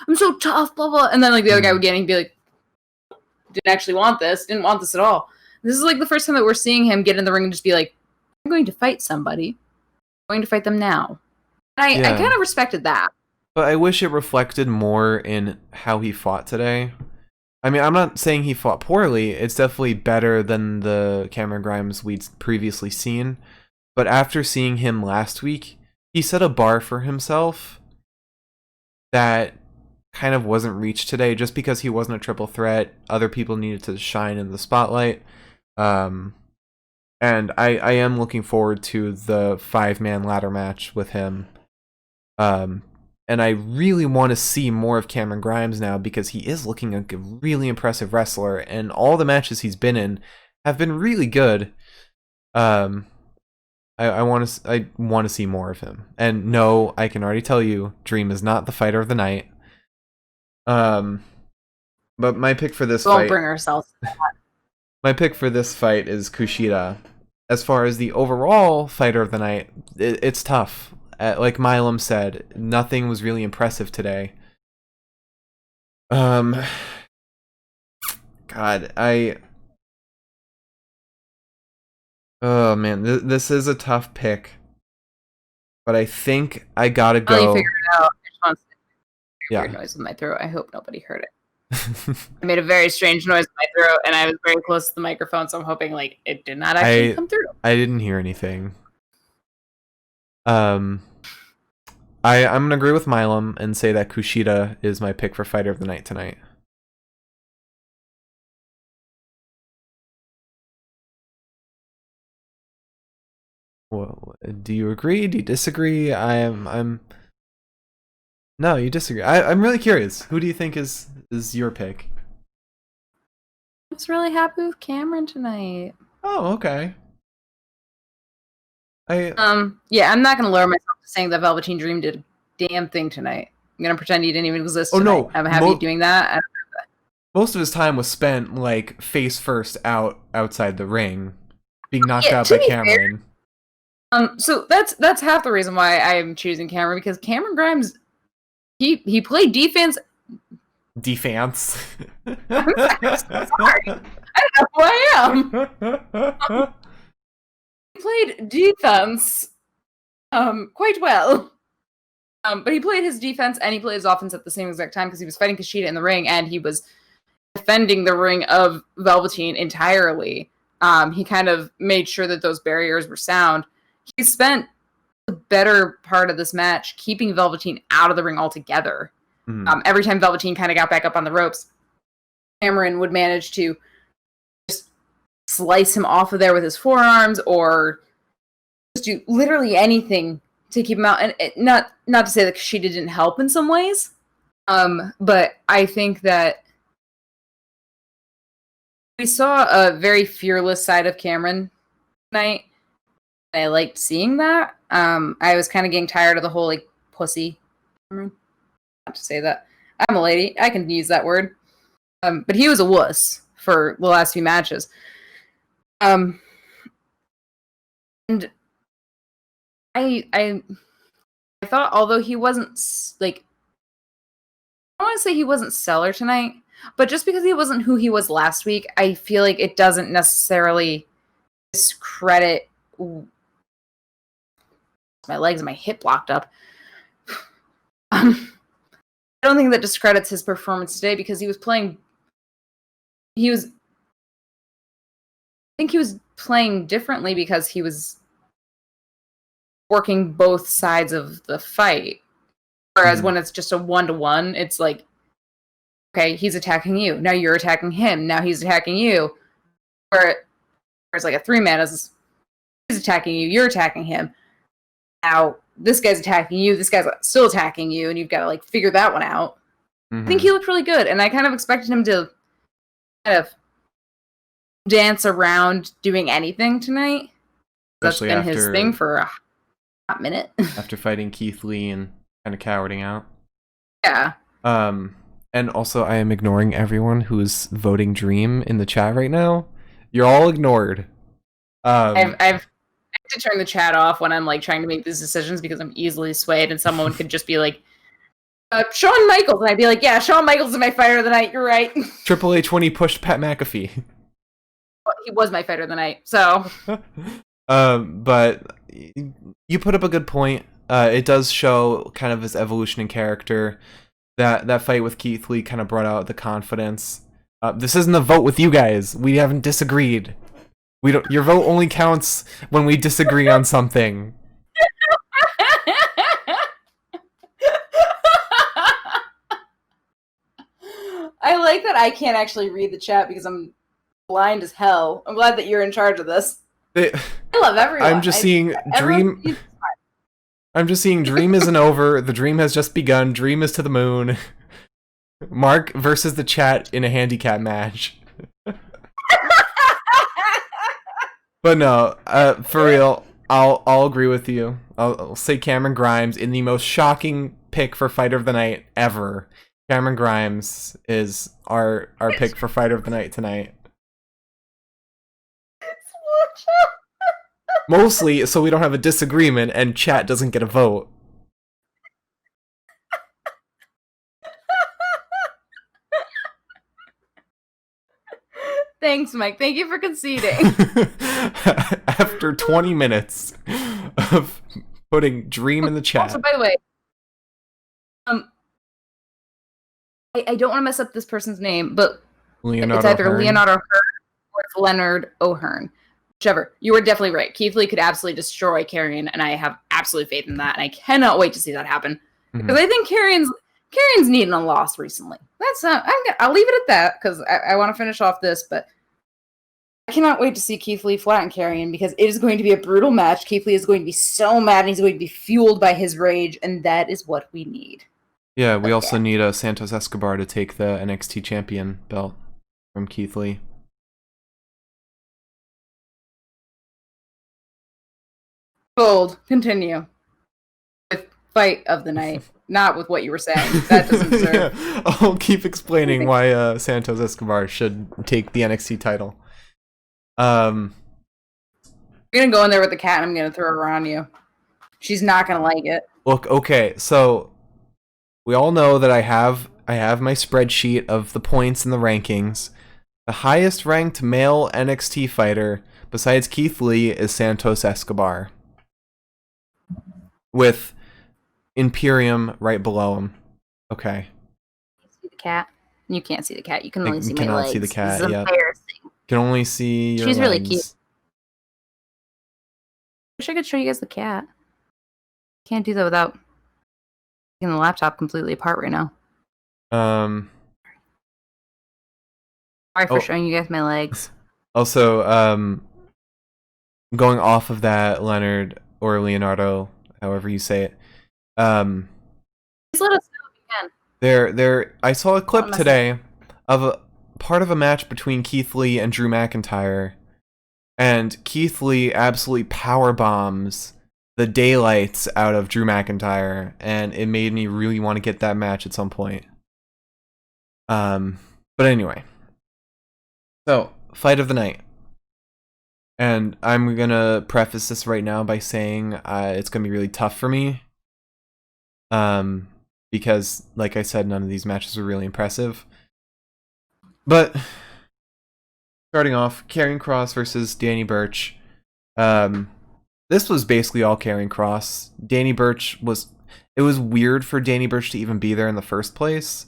I'm so tough, blah blah. And then like the other guy would get in and be like, didn't actually want this, didn't want this at all. This is like the first time that we're seeing him get in the ring and just be like, I'm going to fight somebody. I'm going to fight them now. And I kind of respected that. but I wish it reflected more in how he fought today. I mean, I'm not saying he fought poorly. It's definitely better than the Cameron Grimes we'd previously seen. But after seeing him last week, he set a bar for himself that kind of wasn't reached today just because he wasn't a triple threat. Other people needed to shine in the spotlight. And I am looking forward to the 5-man ladder match with him. And I really want to see more of Cameron Grimes now because he is looking like a really impressive wrestler, and all the matches he's been in have been really good. I want to see more of him. And no, I can already tell you, Dream is not the fighter of the night. But my pick for this Won't fight, bring ourselves to that. my pick for this fight is Kushida. As far as the overall fighter of the night, it's tough. Like Milam said, nothing was really impressive today. God, oh man, this is a tough pick. But I think I gotta go. You figured it out. I just Yeah. weird noise with my throat. I hope nobody heard it. I made a very strange noise with my throat, and I was very close to the microphone, so I'm hoping like it did not actually come through. I didn't hear anything. I'm gonna agree with Milam and say that Kushida is my pick for fighter of the night tonight. Well, do you agree? Do you disagree? No, you disagree. I'm really curious. Who do you think is your pick? I was really happy with Cameron tonight. Oh, okay. Yeah, I'm not gonna lower myself to saying that Velveteen Dream did a damn thing tonight. I'm gonna pretend he didn't even exist. Oh tonight. no, I'm happy doing that. Most of his time was spent like face first outside the ring, being knocked out by Cameron. So that's half the reason why I'm choosing Cameron, because Cameron Grimes, he played defense. Defense. I'm sorry. I don't know who I am. He played defense quite well. But he played his defense and he played his offense at the same exact time because he was fighting Kushida in the ring and he was defending the ring of Velveteen entirely. He kind of made sure that those barriers were sound. He spent the better part of this match keeping Velveteen out of the ring altogether. Every time Velveteen kind of got back up on the ropes, Cameron would manage to just slice him off of there with his forearms or just do literally anything to keep him out. And not to say that Kushida didn't help in some ways, but I think that we saw a very fearless side of Cameron tonight. I liked seeing that. I was kind of getting tired of the whole like pussy. Not to say that. I'm a lady. I can use that word. But he was a wuss for the last few matches. And I thought, although he wasn't like, I want to say he wasn't stellar tonight, but just because he wasn't who he was last week, I feel like it doesn't necessarily discredit my legs and my hip locked up. I don't think that discredits his performance today because I think he was playing differently because he was working both sides of the fight. Whereas when it's just a 1-to-1, it's like, okay, he's attacking you. Now you're attacking him. Now he's attacking you. Whereas like a 3-man is he's attacking you, you're attacking him. Now this guy's attacking you, this guy's still attacking you, and you've got to like figure that one out. I think he looked really good, and I kind of expected him to kind of dance around doing anything tonight. Especially that's been his thing for a hot minute. After fighting Keith Lee and kind of cowarding out. Yeah. And also I am ignoring everyone who is voting Dream in the chat right now. You're all ignored. I've to turn the chat off when I'm like trying to make these decisions because I'm easily swayed, and someone could just be like, Shawn Michaels, and I'd be like, yeah, Shawn Michaels is my fighter of the night. You're right. Triple H when he pushed Pat McAfee. Well, he was my fighter of the night, so. But you put up a good point. It does show kind of his evolution in character. That fight with Keith Lee kind of brought out the confidence. This isn't a vote with you guys. We haven't disagreed. We don't. Your vote only counts when we disagree on something. I like that I can't actually read the chat because I'm blind as hell. I'm glad that you're in charge of this. I love everyone. I'm just seeing Dream. I'm just seeing Dream isn't over. The Dream has just begun. Dream is to the moon. Mark versus the chat in a handicap match. But no, for real, I'll agree with you. I'll say Cameron Grimes in the most shocking pick for Fighter of the Night ever. Cameron Grimes is our pick for Fighter of the Night tonight. Mostly so we don't have a disagreement and chat doesn't get a vote. Thanks, Mike. Thank you for conceding. After 20 minutes of putting Dream in the chat. Also, by the way, I don't want to mess up this person's name, but it's either O'Hearn. Leonardo Hearn or it's Leonard O'Hearn. Whichever. You were definitely right. Keith Lee could absolutely destroy Karrion, and I have absolute faith in that, and I cannot wait to see that happen. Because I think Karrion's needing a loss recently. I'll leave it at that, because I want to finish off this, but I cannot wait to see Keith Lee flatten Karrion, because it is going to be a brutal match. Keith Lee is going to be so mad, and he's going to be fueled by his rage, and that is what we need. Yeah, we also need Santos Escobar to take the NXT champion belt from Keith Lee. Bold. Continue. With fight of the night, not with what you were saying. That doesn't deserve. Yeah, I'll keep explaining why Santos Escobar should take the NXT title. I'm gonna go in there with the cat and I'm gonna throw her on you. She's not gonna like it. Look, okay, so we all know that I have my spreadsheet of the points and the rankings. The highest ranked male NXT fighter besides Keith Lee is Santos Escobar, with Imperium right below him. Okay. See the cat? You can't see the cat. You can only see my legs. You cannot see the cat. This is embarrassing. You can only see your She's legs. really cute. Wish I could show you guys the cat. Can't do that without taking the laptop completely apart right now. Sorry for showing you guys my legs. Also, going off of that, Leonard or Leonardo, however you say it. Please let us know if you can. I saw a clip today of a part of a match between Keith Lee and Drew McIntyre, and Keith Lee absolutely power bombs the daylights out of Drew McIntyre, and it made me really want to get that match at some point. But anyway, so fight of the night, and I'm gonna preface this right now by saying it's gonna be really tough for me, because like I said, none of these matches were really impressive. But starting off, Karrion Kross versus Danny Burch. This was basically all Karrion Kross. Danny Burch it was weird for Danny Burch to even be there in the first place.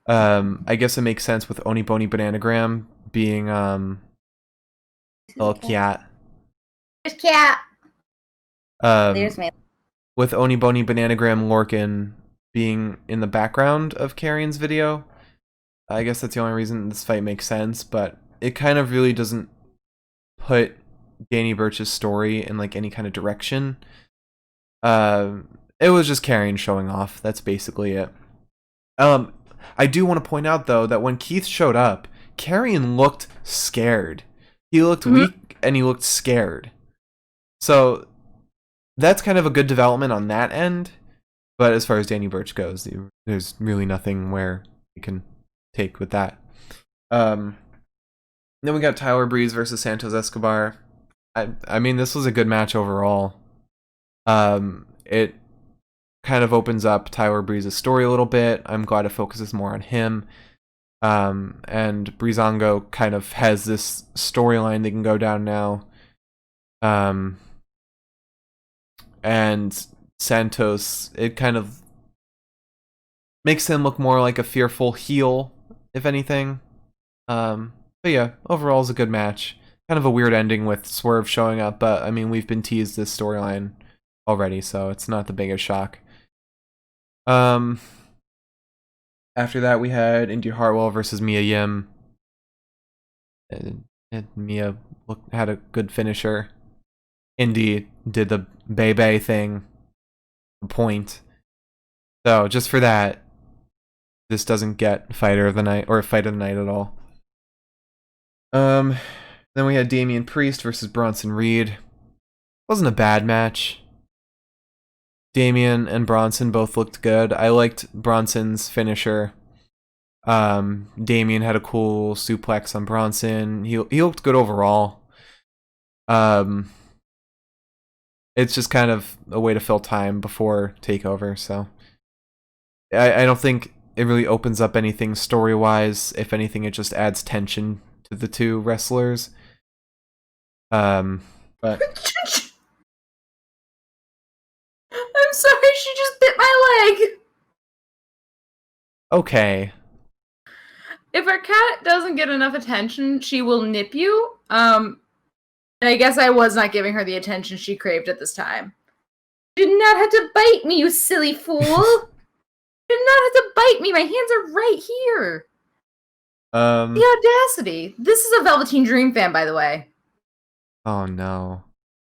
I guess it makes sense with Oni Boni Bananagram being little cat. There's cat. There's me. With Oni Boni Bananagram Lorcan being in the background of Karrion's video. I guess that's the only reason this fight makes sense, but it kind of really doesn't put Danny Burch's story in like any kind of direction. It was just Karrion showing off. That's basically it. I do want to point out though that when Keith showed up, Karrion looked scared. He looked weak and he looked scared. So that's kind of a good development on that end. But as far as Danny Burch goes, there's really nothing where you can take with that. Then we got Tyler Breeze versus Santos Escobar. I mean, this was a good match overall. It kind of opens up Tyler Breeze's story a little bit. I'm glad it focuses more on him. And Breezango kind of has this storyline they can go down now. And Santos, it kind of makes him look more like a fearful heel, if anything. But yeah, overall is a good match. Kind of a weird ending with Swerve showing up, but I mean, we've been teased this storyline already, so it's not the biggest shock. After that, we had Indy Hartwell versus Mia Yim. And Mia had a good finisher. Indy did the Bay thing, the point. So just for that, this doesn't get Fighter of the Night or Fight of the Night at all. Then we had Damian Priest versus Bronson Reed. Wasn't a bad match. Damian and Bronson both looked good. I liked Bronson's finisher. Damian had a cool suplex on Bronson. He looked good overall. It's just kind of a way to fill time before TakeOver, so I don't think it really opens up anything story-wise. If anything, it just adds tension to the two wrestlers. But I'm sorry, she just bit my leg. okay. If our cat doesn't get enough attention, she will nip you. I guess I was not giving her the attention she craved at this time. You did not have to bite me, you silly fool. You did not have to bite me. My hands are right here. The audacity. This is a Velveteen Dream fan, by the way. Oh no.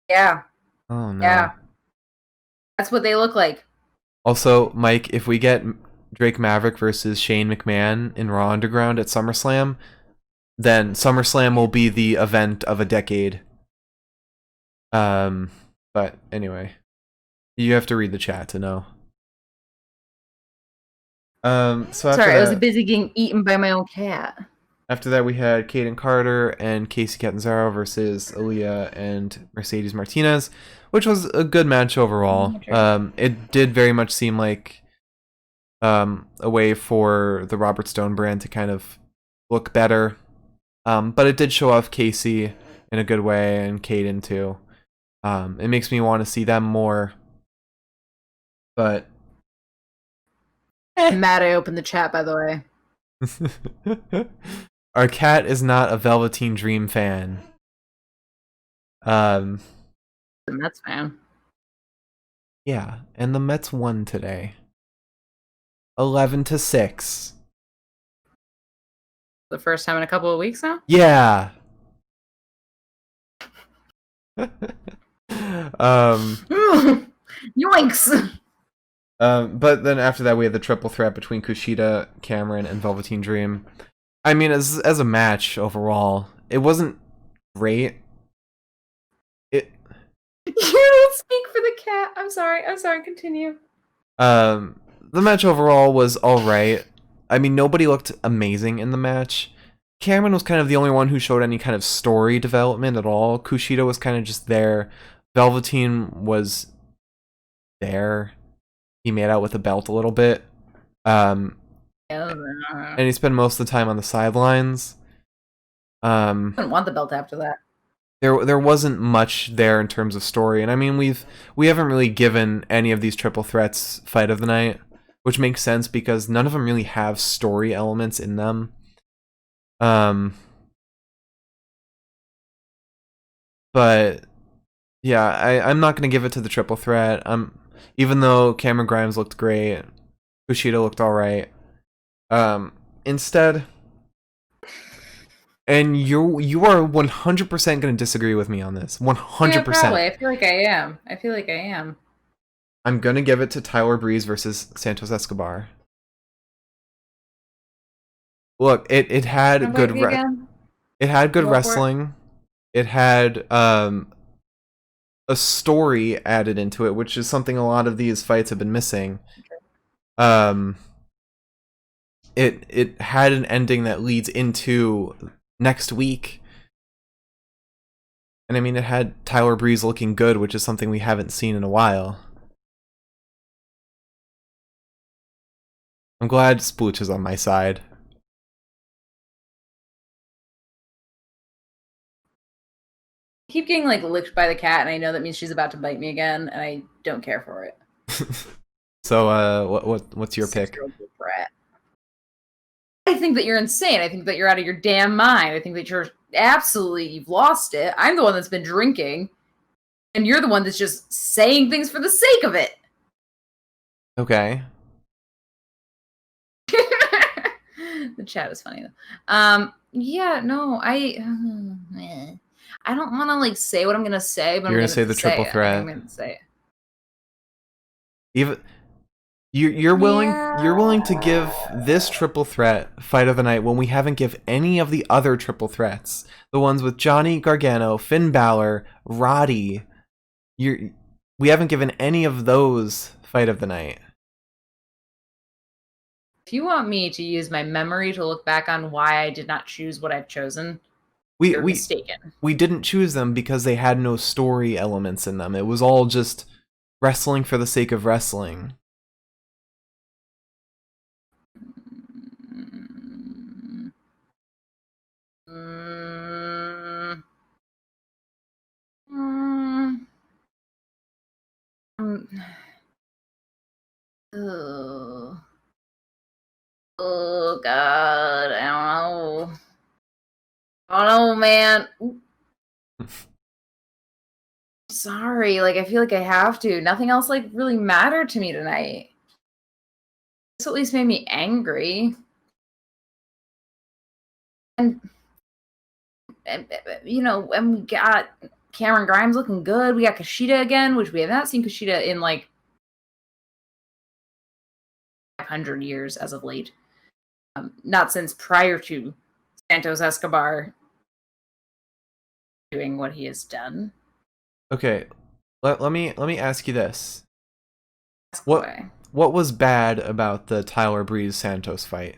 Yeah. Oh no. Yeah. That's what they look like. Also, Mike, if we get Drake Maverick versus Shane McMahon in Raw Underground at SummerSlam, then SummerSlam will be the event of a decade. But anyway, you have to read the chat to know. So sorry, I was busy getting eaten by my own cat. After that, we had Kaden Carter and Casey Catanzaro versus Aaliyah and Mercedes Martinez, which was a good match overall. It did very much seem like a way for the Robert Stone brand to kind of look better. But it did show off Casey in a good way and Kaden too. It makes me want to see them more. But I'm mad I opened the chat, by the way. Our cat is not a Velveteen Dream fan. The Mets fan. Yeah, and the Mets won today. 11-6. The first time in a couple of weeks now? Yeah. Yoinks! But then after that, we had the triple threat between Kushida, Cameron, and Velveteen Dream. I mean, as a match overall, it wasn't great. You don't speak for the cat. I'm sorry. Continue. The match overall was alright. I mean, nobody looked amazing in the match. Cameron was kind of the only one who showed any kind of story development at all. Kushida was kind of just there. Velveteen was there. He made out with the belt a little bit. And he spent most of the time on the sidelines. I didn't want the belt after that. There wasn't much there in terms of story, and I mean we haven't really given any of these triple threats fight of the night, which makes sense because none of them really have story elements in them. But yeah, I'm not gonna give it to the triple threat. Even though Cameron Grimes looked great, Kushida looked alright. Instead, and you are 100% going to disagree with me on this. 100%. Yeah, probably. I feel like I am. I'm going to give it to Tyler Breeze versus Santos Escobar. Look, it had good wrestling. It had a story added into it, which is something a lot of these fights have been missing. It had an ending that leads into next week. And I mean, it had Tyler Breeze looking good, which is something we haven't seen in a while. I'm glad Splooch is on my side. I keep getting like licked by the cat, and I know that means she's about to bite me again, and I don't care for it. So, what's your pick? 6-year-old brat. I think that you're insane. I think that you're out of your damn mind. I think that you've lost it. I'm the one that's been drinking, and you're the one that's just saying things for the sake of it. Okay. The chat is funny though. Yeah, no, I don't want to like say what I'm gonna say, but You're I'm gonna gonna say the triple say it. threat. I'm gonna say it. Even you're willing to give this triple threat fight of the night when we haven't give any of the other triple threats, the ones with Johnny Gargano, Finn Balor, Roddy. We haven't given any of those fight of the night. If you want me to use my memory to look back on why I did not choose what I've chosen, you're mistaken. We didn't choose them because they had no story elements in them. It was all just wrestling for the sake of wrestling. Oh God, I don't know. I don't know, man. Sorry, like I feel like I have to. Nothing else like really mattered to me tonight. This at least made me angry. And you know, and we got Cameron Grimes looking good. We got Kushida again, which we have not seen Kushida in like 500 years as of late. Not since prior to Santos Escobar doing what he has done. Okay, let me ask you this: Ask what away. what was bad about the Tyler Breeze Santos fight?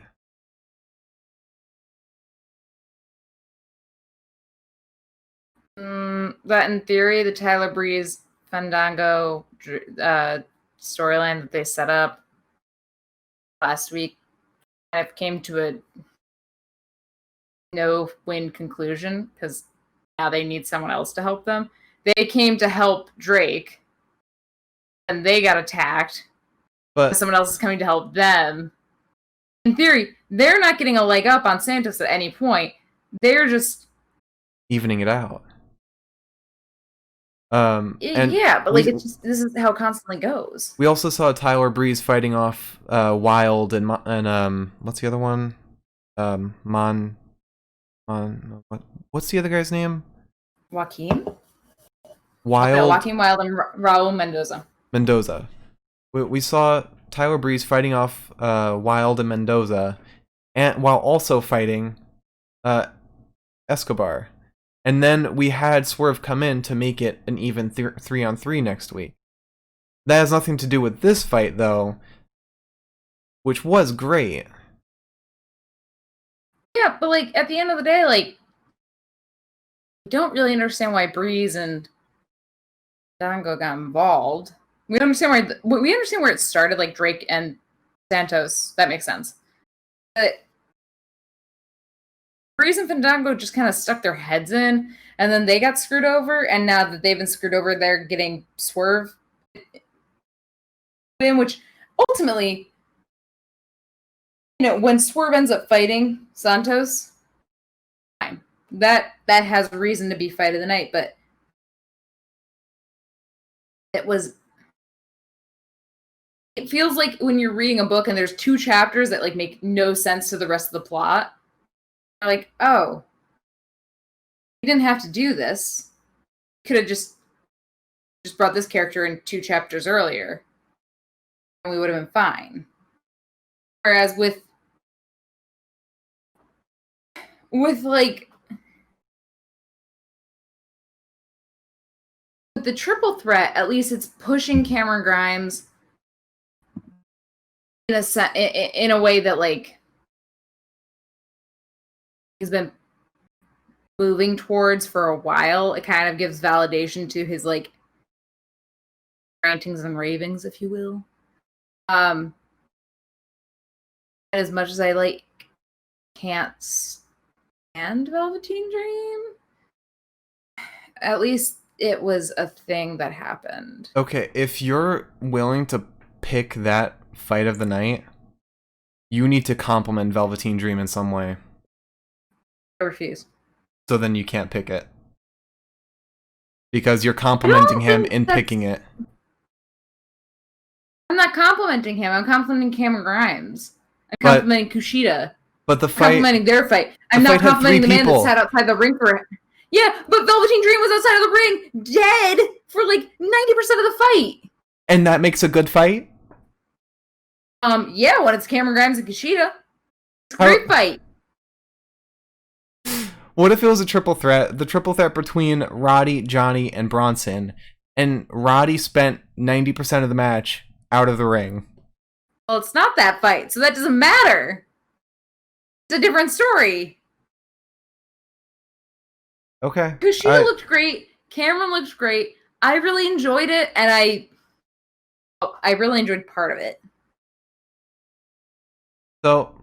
That in theory, the Tyler Breeze Fandango storyline that they set up last week kind of came to a no-win conclusion because now they need someone else to help them. They came to help Drake, and they got attacked. But Someone else is coming to help them. In theory, they're not getting a leg up on Santos at any point. They're just evening it out. Yeah, but like this is how it constantly goes. We also saw Tyler Breeze fighting off Wild and what's the other one? What's the other guy's name? Joaquin? Wild. No, Joaquin Wild and Raul Mendoza. We saw Tyler Breeze fighting off Wild and Mendoza, and while also fighting Escobar. And then we had Swerve come in to make it an even 3-on-3 next week. That has nothing to do with this fight, though, which was great. Yeah, but like at the end of the day, like we don't really understand why Breeze and Dango got involved. We understand where it started, like Drake and Santos. That makes sense. But Breeze and Fandango just kind of stuck their heads in, and then they got screwed over. And now that they've been screwed over, they're getting Swerve in, which ultimately, you know, when Swerve ends up fighting Santos, fine. That has reason to be fight of the night, but it feels like when you're reading a book and there's 2 chapters that like make no sense to the rest of the plot. You're like, oh, you didn't have to do this. You could have just brought this character in 2 chapters earlier, and we would have been fine. Whereas with like with the triple threat, at least it's pushing Cameron Grimes in a way that like he's been moving towards for a while. It kind of gives validation to his like rantings and ravings, if you will. As much as I like can't stand Velveteen Dream, at least it was a thing that happened. Okay, if you're willing to pick that fight of the night, you need to compliment Velveteen Dream in some way. I refuse. So then you can't pick it. Because you're complimenting him in picking it. I'm not complimenting him. I'm complimenting Cameron Grimes. I'm complimenting Kushida. But the fight... I'm complimenting their fight. I'm not complimenting the man that sat outside the ring for... Yeah, but Velveteen Dream was outside of the ring, dead, for like 90% of the fight. And that makes a good fight? Yeah, when it's Cameron Grimes and Kushida. It's a great fight. What if it was a triple threat? The triple threat between Roddy, Johnny, and Bronson, and Roddy spent 90% of the match out of the ring. Well, it's not that fight, so that doesn't matter. It's a different story. Okay. Kushida looked great. Cameron looked great. I really enjoyed it, and I really enjoyed part of it. So,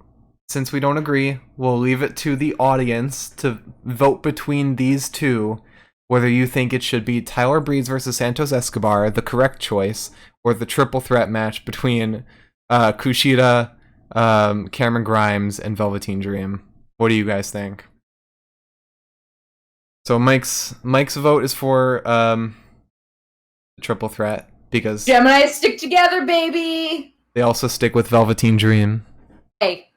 since we don't agree, we'll leave it to the audience to vote between these two, whether you think it should be Tyler Breeze versus Santos Escobar, the correct choice, or the triple threat match between Kushida, Cameron Grimes, and Velveteen Dream. What do you guys think? So Mike's vote is for triple threat because Gemini stick together, baby. They also stick with Velveteen Dream. Hey.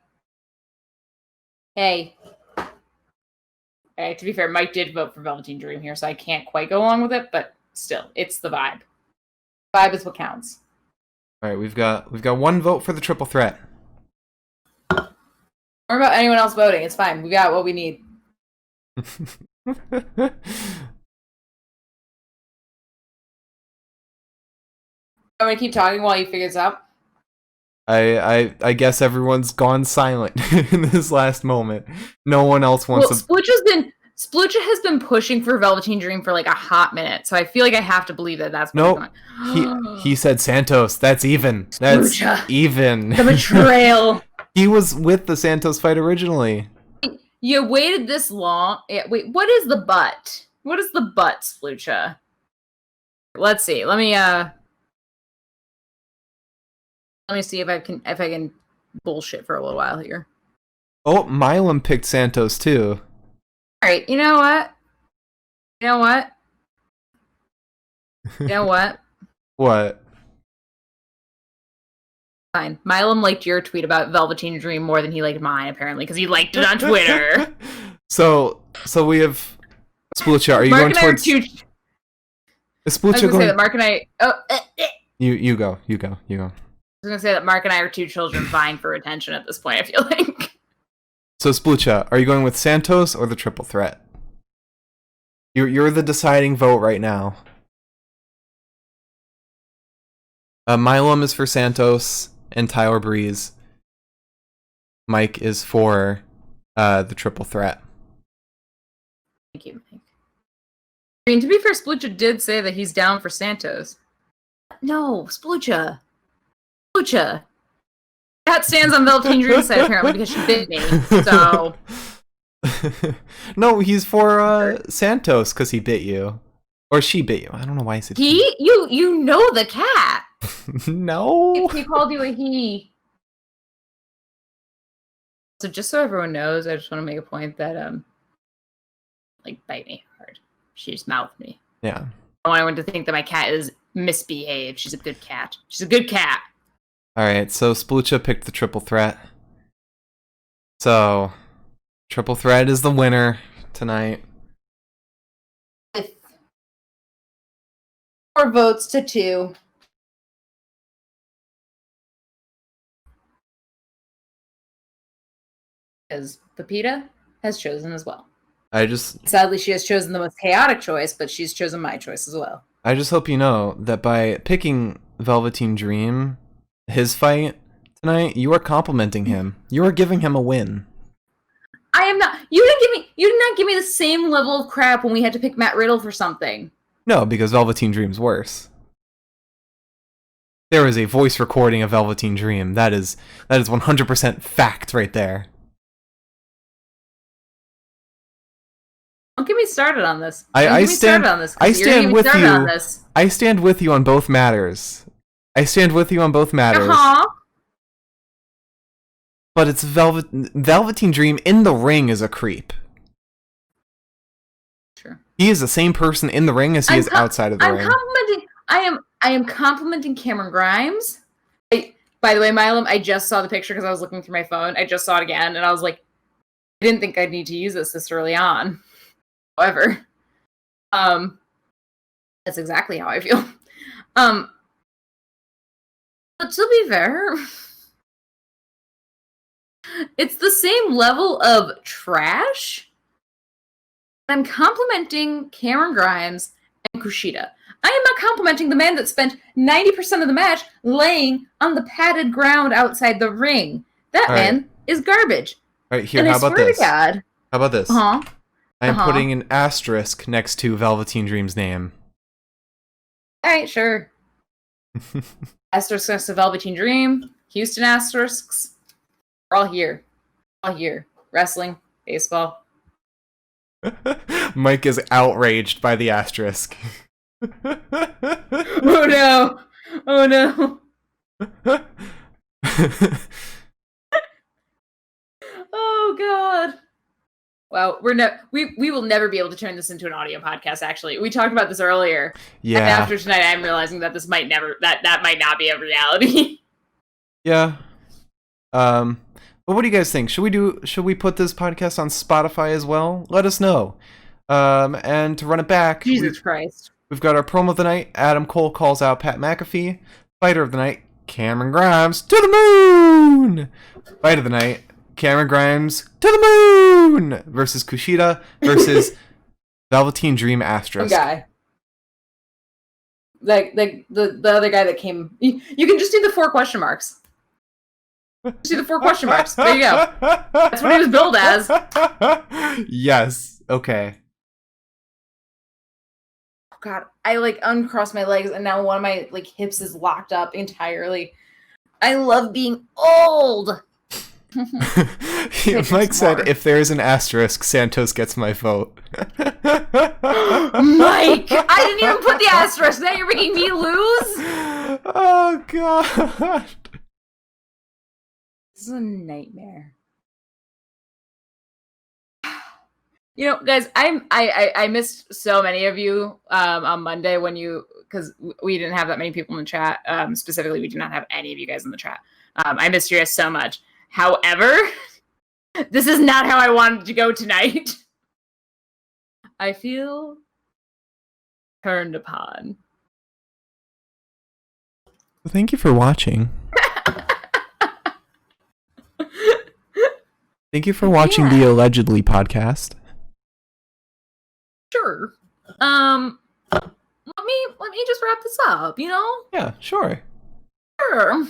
To be fair, Mike did vote for Velveteen Dream here, so I can't quite go along with it, but still, it's the vibe. Vibe is what counts. All right, we've got one vote for the triple threat. Don't worry about anyone else voting. It's fine. We got what we need. I'm gonna keep talking while you figure this out. I guess everyone's gone silent in this last moment. No one else wants to... Splucha has been pushing for Velveteen Dream for like a hot minute, so I feel like I have to believe that that's what's going on. He said Santos. That's even. That's Splucha. Even. The betrayal. He was with the Santos fight originally. You waited this long. Wait, what is the butt? What is the butt, Splucha? Let's see. Let me see if I can bullshit for a little while here. Oh, Milam picked Santos too. All right, you know what? What? Fine. Milam liked your tweet about Velveteen Dream more than he liked mine, apparently, because he liked it on Twitter. So we have Splucha. Are you going towards? Is Splucha going? Say that Mark and I. You go. I was gonna say that Mark and I are two children vying for attention at this point. I feel like. So Splucha, are you going with Santos or the triple threat? You're the deciding vote right now. Milam is for Santos and Tyler Breeze. Mike is for the triple threat. Thank you, Mike. I mean, to be fair, Splucha did say that he's down for Santos. No, Splucha. Cat stands on Velveteen Dream's side apparently because she bit me. So. No, he's for Santos because he bit you, or she bit you. I don't know why he said he. You know the cat. No. He called you a he. So just so everyone knows, I just want to make a point that like bite me hard. She just mouthed me. Yeah. I want everyone to think that my cat is misbehaved. She's a good cat. She's a good cat. Alright, so Splucha picked the triple threat. So, triple threat is the winner tonight. With 4 votes to 2. Because Pepita has chosen as well. Sadly, she has chosen the most chaotic choice, but she's chosen my choice as well. I just hope you know that by picking Velveteen Dream, his fight tonight, you are complimenting him. You are giving him a win. I am not. You did not give me the same level of crap when we had to pick Matt Riddle for something. No, because Velveteen Dream's worse. There is a voice recording of Velveteen Dream. That is 100% fact right there. Don't get me started on this. I stand with you. I stand with you on both matters. Uh-huh. But it's Velveteen Dream in the ring is a creep. Sure. He is the same person in the ring as he is outside of the ring. I am complimenting Cameron Grimes. By the way, Milam, I just saw the picture because I was looking through my phone. I just saw it again, and I was like, I didn't think I'd need to use this early on. However, that's exactly how I feel. But to be fair, it's the same level of trash. I'm complimenting Cameron Grimes and Kushida. I am not complimenting the man that spent 90% of the match laying on the padded ground outside the ring. That man is garbage. All right, here, how about this? How about this? Uh-huh. I'm putting an asterisk next to Velveteen Dream's name. All right, sure. Asterisk next to Velveteen Dream, Houston asterisks. We're all here. Wrestling, baseball. Mike is outraged by the asterisk. Oh no! Oh no! Oh god! Well, we will never be able to turn this into an audio podcast. Actually, we talked about this earlier. Yeah. And after tonight, I'm realizing that this might that might not be a reality. Yeah. But what do you guys think? Should we put this podcast on Spotify as well? Let us know. And to run it back, Jesus Christ. We've got our promo of the night. Adam Cole calls out Pat McAfee. Fighter of the night, Cameron Grimes to the moon. Fight of the night, Cameron Grimes to the moon versus Kushida versus Velveteen Dream asterisk. Guy. Like the other guy that came. You can just do the 4 question marks. Just do the 4 question marks. There you go. That's what he was billed as. Yes. Okay. God, I uncrossed my legs and now one of my hips is locked up entirely. I love being old. Mike said, if there's an asterisk, Santos gets my vote. Mike, I didn't even put the asterisk. Now you're making me lose? Oh, God. This is a nightmare. You know, guys, I missed so many of you on Monday because we didn't have that many people in the chat. Specifically, we do not have any of you guys in the chat. I missed you guys so much. However, this is not how I wanted to go tonight. I feel turned upon. Thank you for watching. Thank you for watching the Allegedly podcast. Sure. Let me just wrap this up, you know? Yeah, sure. Sure.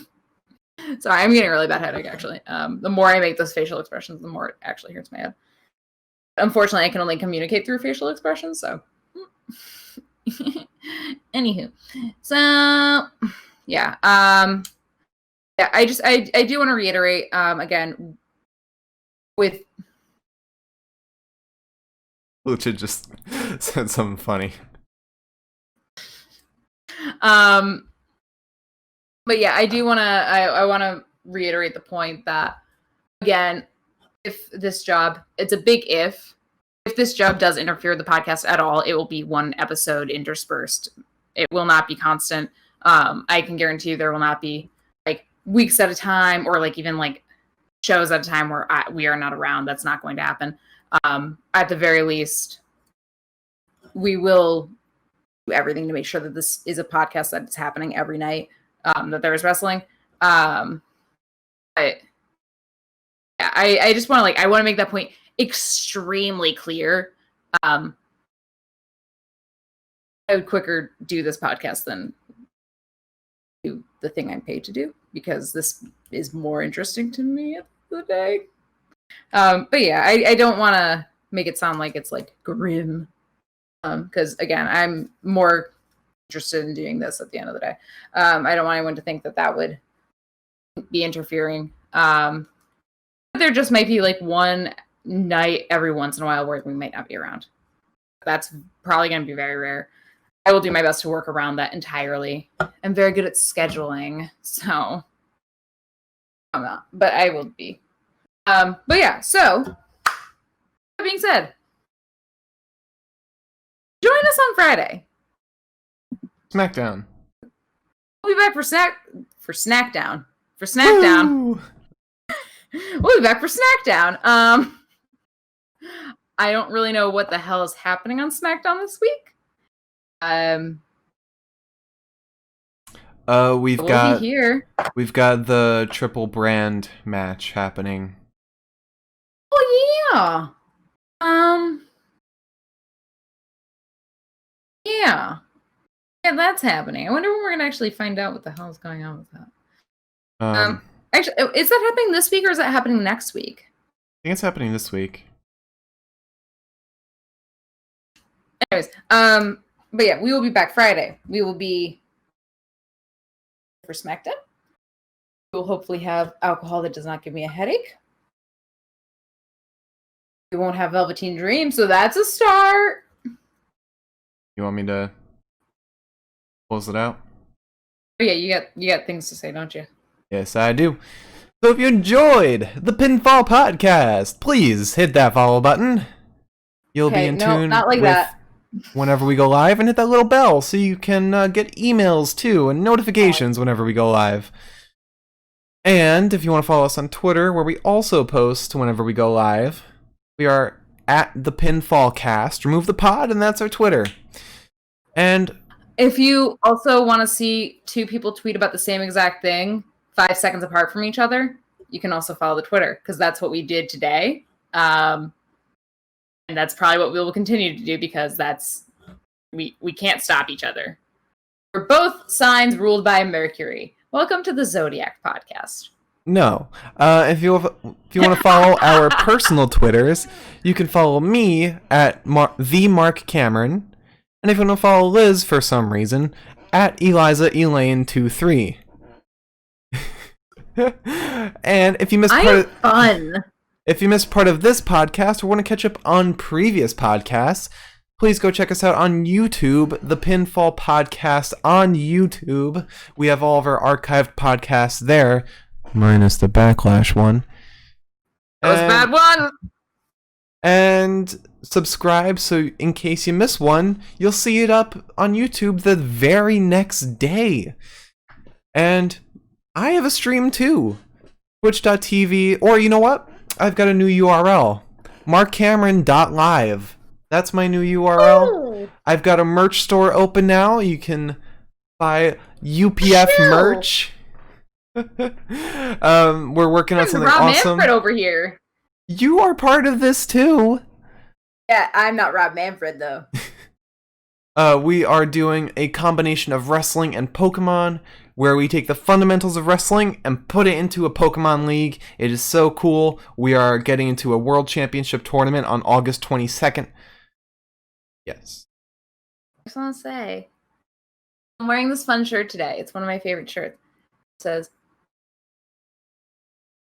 Sorry, I'm getting a really bad headache, actually. The more I make those facial expressions, the more it actually hurts my head. Unfortunately, I can only communicate through facial expressions, so... Anywho. So, yeah. Yeah, I do want to reiterate, again, with... Lucha just said something funny. But yeah, I do want to. I want to reiterate the point that, again, if this job, it's a big if. If this job does interfere with the podcast at all, it will be one episode interspersed. It will not be constant. I can guarantee you there will not be weeks at a time or even shows at a time where we are not around. That's not going to happen. At the very least, we will do everything to make sure that this is a podcast that is happening every night, that there is wrestling. I just want to I want to make that point extremely clear. I would quicker do this podcast than do the thing I'm paid to do, because this is more interesting to me at the day. But yeah, I don't want to make it sound like it's grim, because again, I'm more interested in doing this at the end of the day. I don't want anyone to think that would be interfering. But there just might be one night every once in a while where we might not be around. That's probably going to be very rare. I will do my best to work around that entirely. I'm very good at scheduling, so I'm not, but I will be. But yeah, so that being said, join us on Friday. SmackDown. We'll be back for Snackdown. For Snackdown. We'll be back for Snackdown. I don't really know what the hell is happening on SmackDown this week. We've got the triple brand match happening. Oh yeah. Yeah, that's happening. I wonder when we're gonna actually find out what the hell is going on with that. Actually, is that happening this week or is that happening next week? I think it's happening this week. Anyways, but yeah, we will be back Friday. We will be for SmackDown. We'll hopefully have alcohol that does not give me a headache. We won't have Velveteen Dream, so that's a start. You want me to close it out? Oh yeah, you got things to say, don't you? Yes, I do. So if you enjoyed the Pinfall podcast, please hit that follow button. You'll be in tune not like with that. Whenever we go live, and hit that little bell so you can get emails too and notifications whenever we go live. And if you want to follow us on Twitter, where we also post whenever we go live, we are at the Pinfall Cast. Remove the pod, and that's our Twitter. And if you also want to see two people tweet about the same exact thing 5 seconds apart from each other, you can also follow the Twitter, because that's what we did today. And that's probably what we will continue to do, because we can't stop each other. We're both signs ruled by Mercury. Welcome to the Zodiac podcast. No. If you want to follow our personal Twitters, you can follow me at the Mark Cameron. And if you want to follow Liz for some reason, at Eliza Elaine23. And if you missed If you missed part of this podcast or want to catch up on previous podcasts, please go check us out on YouTube, the Pinfall Podcast on YouTube. We have all of our archived podcasts there, minus the Backlash one. That was a bad one! And subscribe so in case you miss one, you'll see it up on YouTube the very next day. And I have a stream too. Twitch.tv, or you know what? I've got a new URL. markcameron.live. That's my new URL. Ooh. I've got a merch store open now. You can buy UPF merch. We're working on something Rob awesome. Manfred over here. You are part of this too. Yeah, I'm not Rob Manfred though. We are doing a combination of wrestling and Pokemon, where we take the fundamentals of wrestling and put it into a Pokemon League. It is so cool. We are getting into a World Championship tournament on August 22nd. Yes. I just want to say, I'm wearing this fun shirt today. It's one of my favorite shirts. It says,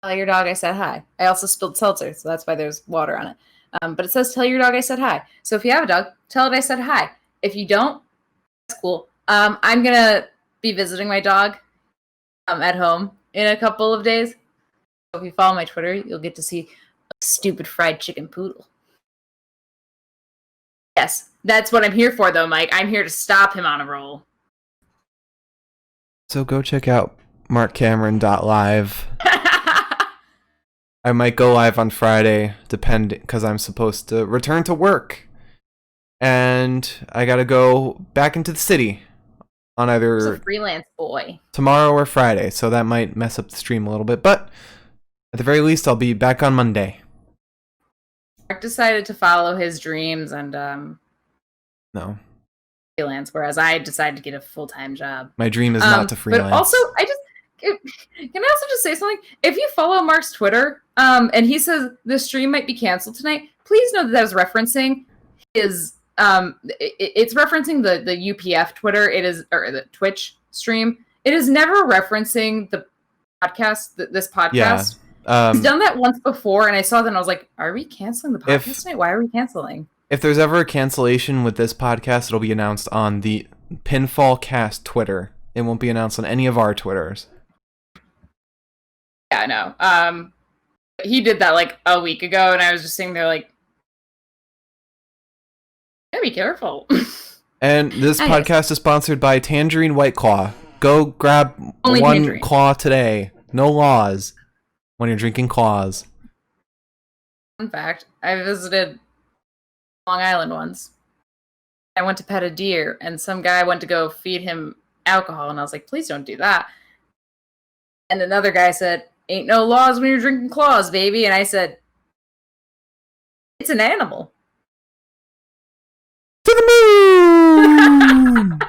"Tell your dog I said hi." I also spilled seltzer, so that's why there's water on it. But it says, "Tell your dog I said hi." So if you have a dog, tell it I said hi. If you don't, that's cool. I'm going to be visiting my dog at home in a couple of days. So if you follow my Twitter, you'll get to see a stupid fried chicken poodle. Yes, that's what I'm here for, though, Mike. I'm here to stop him on a roll. So go check out markcameron.live. I might go live on Friday, depending, because I'm supposed to return to work. And I gotta go back into the city on either He's a freelance boy. Tomorrow or Friday, so that might mess up the stream a little bit. But at the very least, I'll be back on Monday. Mark decided to follow his dreams and No. freelance, whereas I decided to get a full-time job. My dream is not to freelance. But also, can I also just say something? If you follow Mark's Twitter, and he says the stream might be canceled tonight, please know that was referencing his it's referencing the UPF Twitter. It is, or the Twitch stream. It is never referencing the podcast. This podcast. Yeah. He's done that once before, and I saw that and I was like, "Are we canceling the podcast tonight? Why are we canceling?" If there's ever a cancellation with this podcast, it'll be announced on the Pinfall Cast Twitter. It won't be announced on any of our Twitters. Yeah, I know. He did that like a week ago, and I was just sitting there like, gotta be careful. And this podcast is sponsored by Tangerine White Claw. Go grab Only one Tangerine. claw today. No laws when you're drinking claws. Fun fact, I visited Long Island once. I went to pet a deer, and some guy went to go feed him alcohol, and I was like, please don't do that. And another guy said, ain't no laws when you're drinking claws, baby. And I said, it's an animal. To the moon!